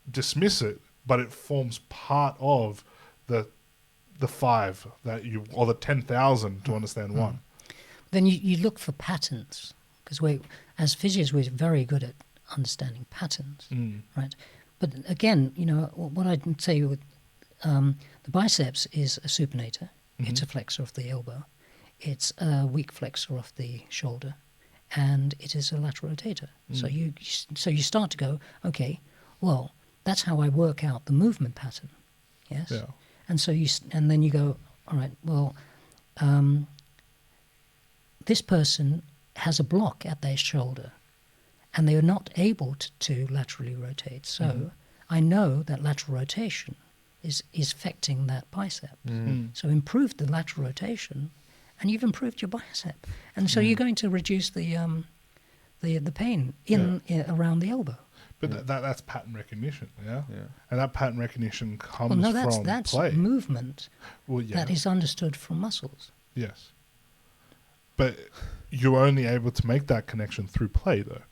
dismiss it, but it forms part of the 5 that or the 10,000 to understand one. Then you look for patterns, because as physios we're very good at understanding patterns, right? But again, what I'd say with the biceps is a supinator. It's a flexor of the elbow. It's a weak flexor of the shoulder, and it is a lateral rotator. So you start to go, okay, well, that's how I work out the movement pattern. Yes. Yeah. And so and then you go, all right, well, this person has a block at their shoulder, and they are not able to laterally rotate. So I know that lateral rotation is affecting that bicep. So improve the lateral rotation, and you've improved your bicep. And so you're going to reduce the pain around the elbow. But that's pattern recognition, yeah? And that pattern recognition comes from that's play. Movement that is understood from muscles. Yes. But you're only able to make that connection through play, though,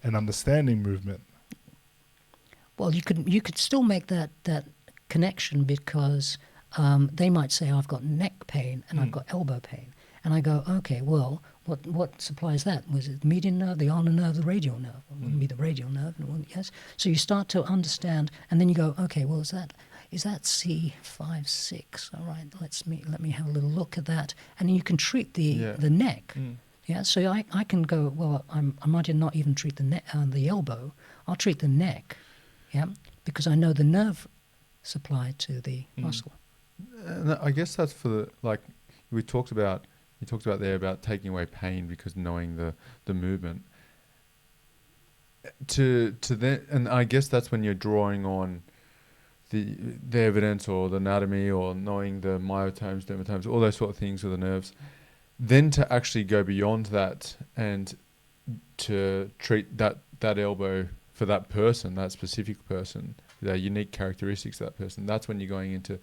and understanding movement. Well, you could still make that connection, because they might say, I've got neck pain and I've got elbow pain. And I go, okay, well, what supplies that? Was it the median nerve, the ulnar nerve, the radial nerve? Well, it wouldn't be the radial nerve. Yes. So you start to understand, and then you go, okay, well, is that C5, 6? All right, let me have a little look at that, and then you can treat the neck. Yeah. So I can go, well, I might not even treat the neck, the elbow. I'll treat the neck. Yeah, because I know the nerve supply to the muscle. And I guess that's for you talked about there about taking away pain because knowing the movement. To then, and I guess that's when you're drawing on the evidence or the anatomy or knowing the myotomes, dermatomes, all those sort of things with the nerves. Then to actually go beyond that and to treat that elbow for that person, that specific person, the unique characteristics of that person. That's when you're going into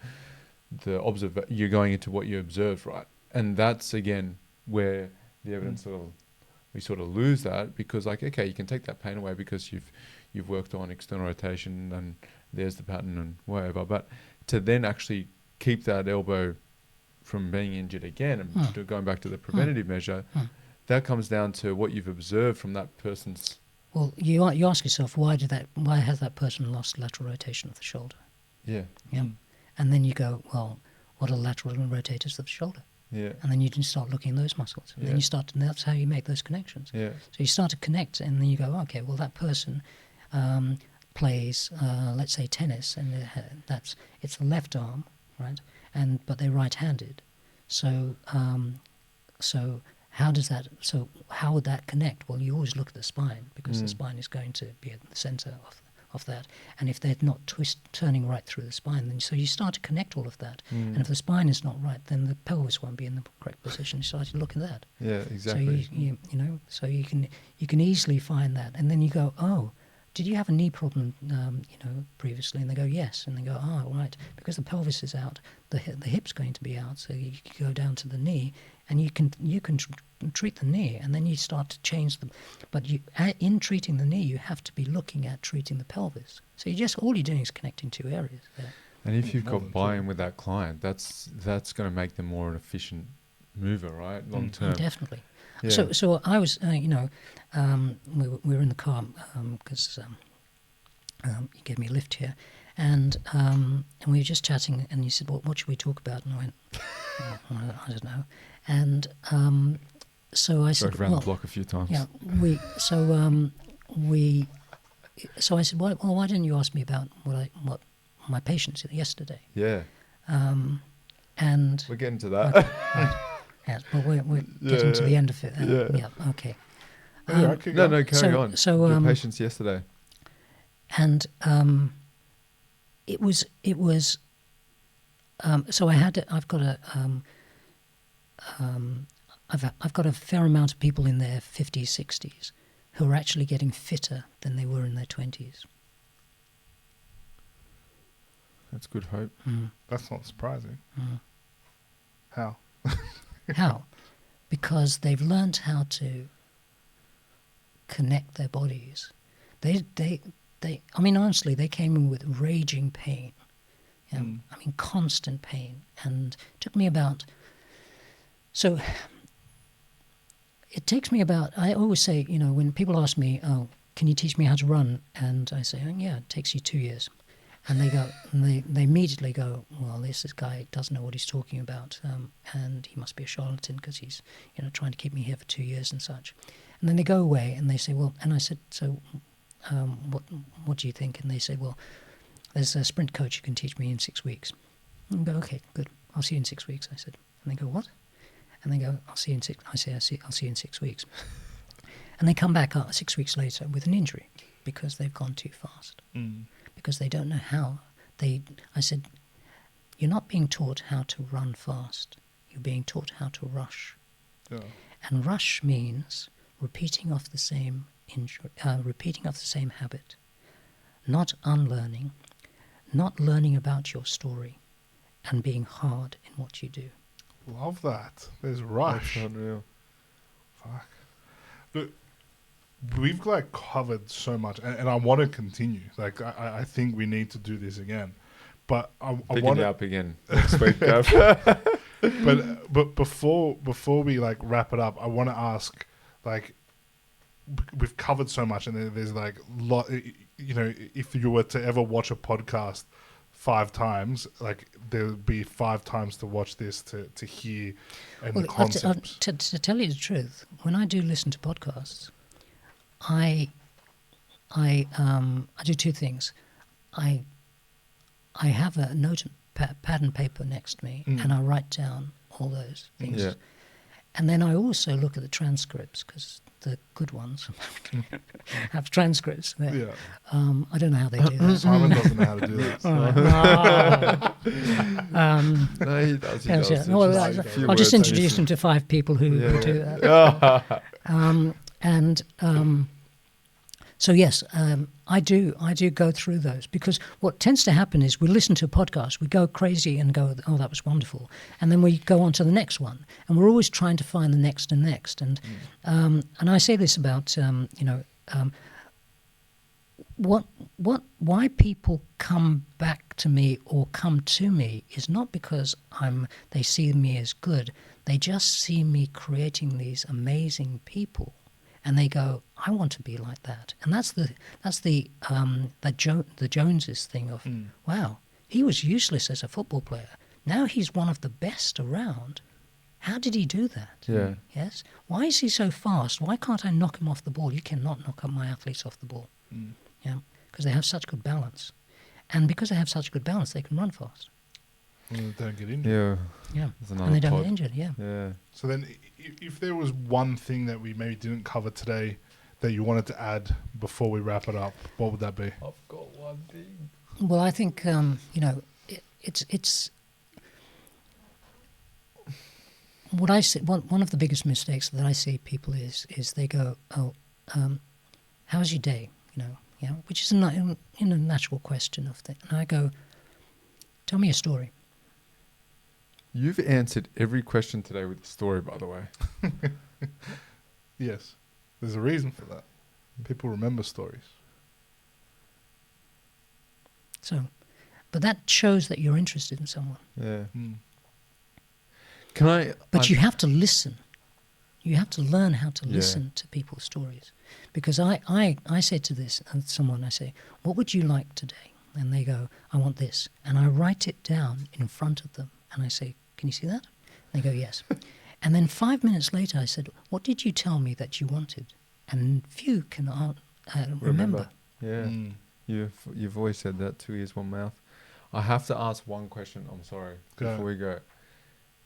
you're going into what you observed, right? And that's again where the evidence we sort of lose that, because okay, you can take that pain away because you've worked on external rotation and there's the pattern and whatever, but to then actually keep that elbow from being injured again and going back to the preventative measure, that comes down to what you've observed from that person's. Well, you ask yourself, why has that person lost lateral rotation of the shoulder? Yeah. And then you go, well, what are lateral rotators of the shoulder? Yeah. And then you can start looking at those muscles. And then you start that's how you make those connections. Yeah. So you start to connect, and then you go, okay, well, that person plays, let's say, tennis, and it's the left arm, right? But they're right-handed. So how would that connect? Well, you always look at the spine, because the spine is going to be at the center of that. And if they're not turning right through the spine, then so you start to connect all of that. And if the spine is not right, then the pelvis won't be in the correct position. You start to look at that. Yeah, exactly. So you can easily find that, and then you go, oh, did you have a knee problem, previously? And they go, yes. And they go, oh, right, because the pelvis is out, the hip's going to be out, so you go down to the knee, and you can treat the knee, and then you start to change them. But in treating the knee, you have to be looking at treating the pelvis. So all you're doing is connecting 2 areas there. And if you've got buy-in with that client, that's going to make them more an efficient mover, right? Long term. Definitely. So I was, we were in the car because you gave me a lift here, and we were just chatting, and you said, "Well, what should we talk about?" And I went, I don't know. And so I said, around the block a few times. Yeah, So I said, well, why didn't you ask me about what my patients did yesterday? Yeah. And we're getting to that. Okay, right. Yes, well, we're getting to the end of it. Okay. No, carry on. So your patients yesterday. And it was. So I've got a fair amount of people in their 50s, 60s who are actually getting fitter than they were in their 20s. That's good hope. That's not surprising. How? How? Because they've learned how to connect their bodies. I mean, honestly, they came in with raging pain. I mean, constant pain. And it took me about... So it takes me about... I always say, when people ask me, oh, can you teach me how to run? And I say, yeah, it takes you 2 years. And they go, and they immediately go, well, this guy doesn't know what he's talking about, and he must be a charlatan because he's, trying to keep me here for 2 years and such. And then they go away and they say, well, and I said, so what do you think? And they say, well, there's a sprint coach who can teach me in 6 weeks. And I go, okay, good. I'll see you in 6 weeks. I said, and they go, what? And they go, I'll see you in 6. I say, I'll see you in 6 weeks. And they come back 6 weeks later with an injury because they've gone too fast. Because they don't know how. I said, you're not being taught how to run fast. You're being taught how to rush. Yeah. And rush means repeating off the same habit, not unlearning, not learning about your story, and being hard in what you do. Love that. There's rush. That's unreal. Fuck. Look, we've covered so much, and I want to continue. I think we need to do this again, but I want to up again next week, Gav. but before we wrap it up, I want to ask, we've covered so much, and there's lot. If you were to ever watch a podcast 5 times, there'll be 5 times to watch this to hear the concepts. To tell you the truth, when I do listen to podcasts, I do 2 things. I have a note pad and paper next to me, and I write down all those things. Yeah. And then I also look at the transcripts, because the good ones have transcripts. Yeah. I don't know how they do that. Simon doesn't know how to do that. No, he does. I'll just introduce him to 5 people who do that. So yes, I do go through those, because what tends to happen is we listen to a podcast, we go crazy and go, oh, that was wonderful, and then we go on to the next one, and we're always trying to find the next and next. And I say this about why people come back to me or come to me is not because they see me as good. They just see me creating these amazing people. And they go, I want to be like that. And that's the Joneses thing of, wow, he was useless as a football player. Now he's one of the best around. How did he do that? Yeah. Yes. Why is he so fast? Why can't I knock him off the ball? You cannot knock my athletes off the ball. Yeah. Because they have such good balance. And because they have such good balance, they can run fast. And they don't get injured. Yeah. And they don't get injured, yeah. So then, if there was one thing that we maybe didn't cover today that you wanted to add before we wrap it up, what would that be? I've got one thing. Well, I think, it's what I see. One of the biggest mistakes that I see people is they go, oh, how's your day? Which is a natural question of things. And I go, tell me a story. You've answered every question today with a story, by the way. Yes. There's a reason for that. People remember stories. So, but that shows that you're interested in someone. Yeah. But you have to listen. You have to learn how to listen to people's stories. Because I say to someone, I say, what would you like today? And they go, I want this. And I write it down in front of them. And I say, can you see that? And they go, yes. And then 5 minutes later, I said, what did you tell me that you wanted? And few can remember. Yeah. You've always said that, 2 ears, one mouth. I have to ask one question. I'm sorry. Before we go.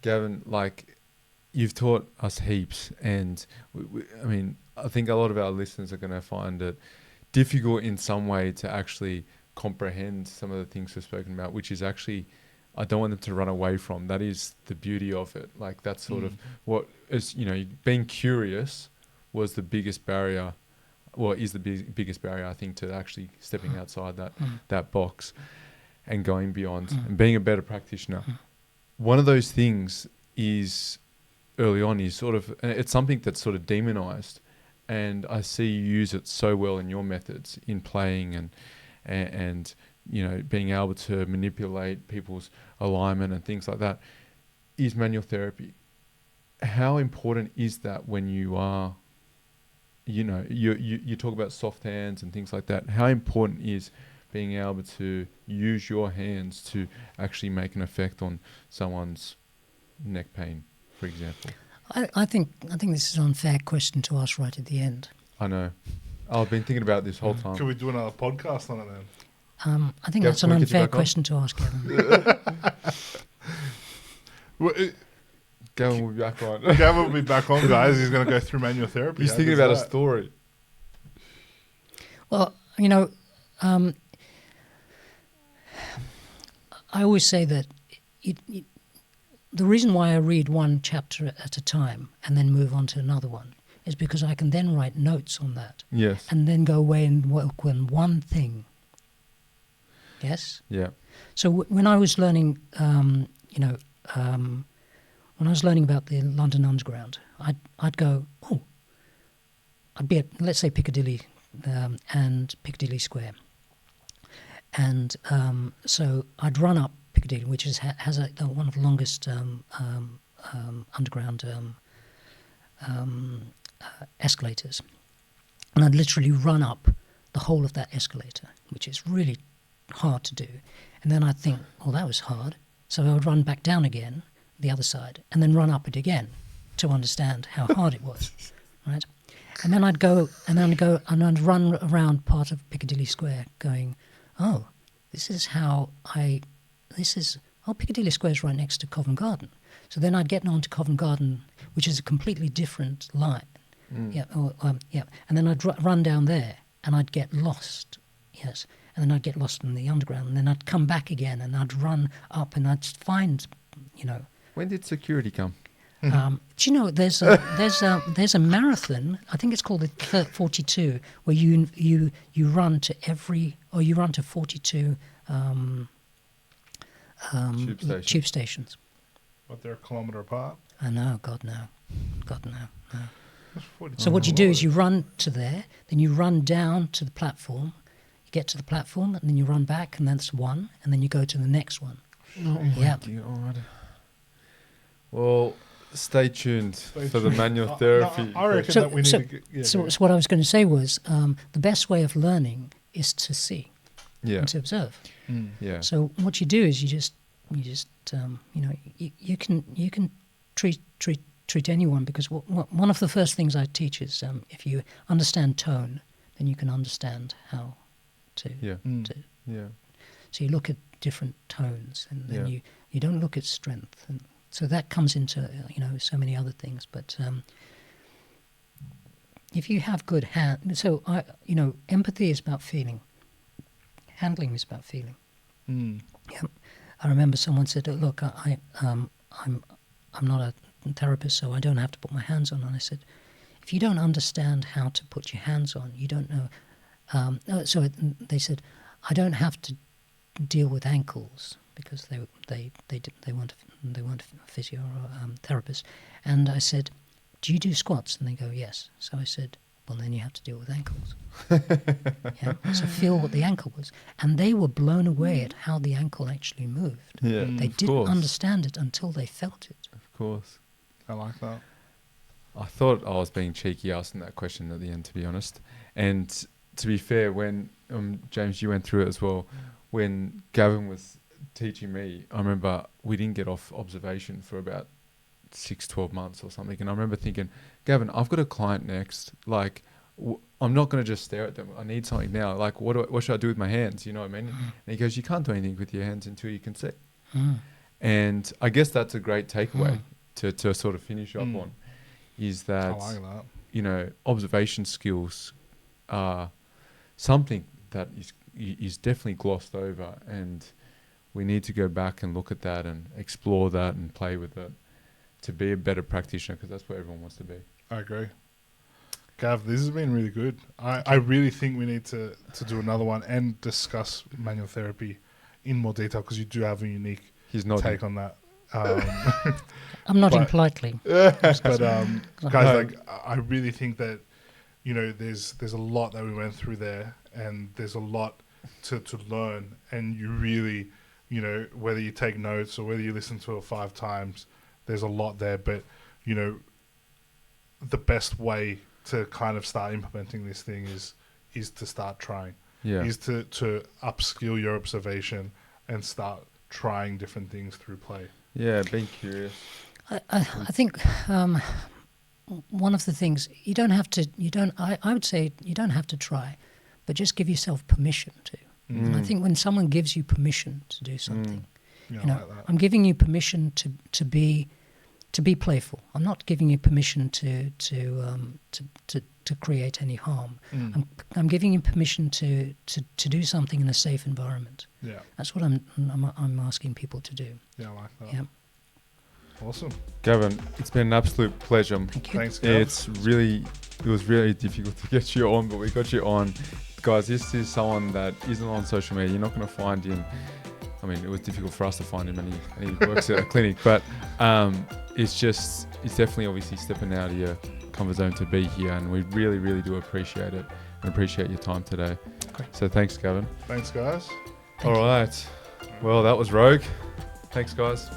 Gavin, like, you've taught us heaps. And, I mean, I think a lot of our listeners are going to find it difficult in some way to actually comprehend some of the things we've spoken about, which is actually, I don't want them to run away from. That is the beauty of it. Like, that's sort of what is, being curious was the biggest barrier, is the biggest barrier, I think, to actually stepping outside that box and going beyond and being a better practitioner. One of those things is early on is sort of, it's something that's sort of demonized, and I see you use it so well in your methods in playing and being able to manipulate people's alignment and things like that, is manual therapy. How important is that when you are, you talk about soft hands and things like that. How important is being able to use your hands to actually make an effect on someone's neck pain, for example? I think this is an unfair question to ask right at the end. I know. I've been thinking about it this whole time. Can we do another podcast on it then? I think that's an unfair question to ask, Gavin. Gavin will be back on. Gavin will be back on, guys. He's going to go through manual therapy. He's thinking about a story. Well, I always say that the reason why I read one chapter at a time and then move on to another one is because I can then write notes on that. Yes. And then go away and work on one thing. Yes? Yeah. So when I was learning, when I was learning about the London Underground, I'd go, I'd be at, let's say, Piccadilly and Piccadilly Square. And so I'd run up Piccadilly, which has one of the longest underground escalators. And I'd literally run up the whole of that escalator, which is really hard to do. And then I'd think, that was hard. So I would run back down again, the other side, and then run up it again to understand how hard it was, right? And then I'd go, and I'd run around part of Piccadilly Square going, Piccadilly Square is right next to Covent Garden. So then I'd get on to Covent Garden, which is a completely different line. And then I'd run down there, and I'd get lost, yes. And then I'd get lost in the underground, and then I'd come back again, and I'd run up, and I'd find, When did security come? Do you know there's a marathon? I think it's called the 42, where you run to 42 tube stations. But they're a kilometre apart. I know, God no. So what you do is you run to there, then you run down to the platform, you get to the platform, and then you run back, and that's one, and then you go to the next one. Oh my God. Well, stay tuned for the manual therapy. I reckon that we need to... So what I was going to say was the best way of learning is to see and to observe. Yeah. So what you do is you can treat anyone, because one of the first things I teach is if you understand tone, then you can understand how to. So you look at different tones, and then you don't look at strength, and so that comes into so many other things. But if you have good empathy is about feeling. Handling is about feeling. Yeah. I remember someone said, "Look, I'm not a therapist, so I don't have to put my hands on." And I said, "If you don't understand how to put your hands on, you don't know." So they said, "I don't have to deal with ankles," because they weren't a physio or therapist. And I said, "Do you do squats?" And they go, "Yes." So I said, "Well, then you have to deal with ankles." So feel what the ankle was. And they were blown away at how the ankle actually moved. They didn't understand it until they felt it. Of course. I like that. I thought I was being cheeky asking that question at the end, to be honest. And to be fair, when James, you went through it as well, when Gavin was teaching me, I remember we didn't get off observation for about 6-12 months or something. And I remember thinking, Gavin, I've got a client next. Like, I'm not going to just stare at them. I need something now. Like, what should I do with my hands? You know what I mean? And he goes, you can't do anything with your hands until you can see. And I guess that's a great takeaway to sort of finish up on, is that, I like that. you know, observation skills are something that is definitely glossed over, and we need to go back and look at that and explore that and play with it to be a better practitioner, because that's what everyone wants to be. I agree. Gav, this has been really good. I really think we need to do another one and discuss manual therapy in more detail, because you do have a unique take on that. I'm nodding politely. But guys, like, I really think that, you know, there's a lot that we went through there, and there's a lot to learn, and you really, you know, whether you take notes or whether you listen to it 5 times, there's a lot there. But, you know, the best way to kind of start implementing this thing is to start trying. Is to upskill your observation and start trying different things through play. Yeah, being curious. I think one of the things I would say you don't have to try, but just give yourself permission to. I think when someone gives you permission to do something, you know, like I'm giving you permission to be playful. I'm not giving you permission to create any harm. I'm giving you permission to do something in a safe environment. Yeah, that's what I'm asking people to do. Yeah, I like that. Yeah. Awesome. Gavin, it's been an absolute pleasure. Thank you. Thanks, Gav. It was really difficult to get you on, but we got you on. Guys, this is someone that isn't on social media. You're not going to find him. I mean, it was difficult for us to find him, and he works at a clinic, but it's definitely obviously stepping out of your comfort zone to be here, and we really, really do appreciate it and appreciate your time today. Okay. So thanks, Gavin. Thanks, guys. All right. Well, that was Rogue. Thanks, guys.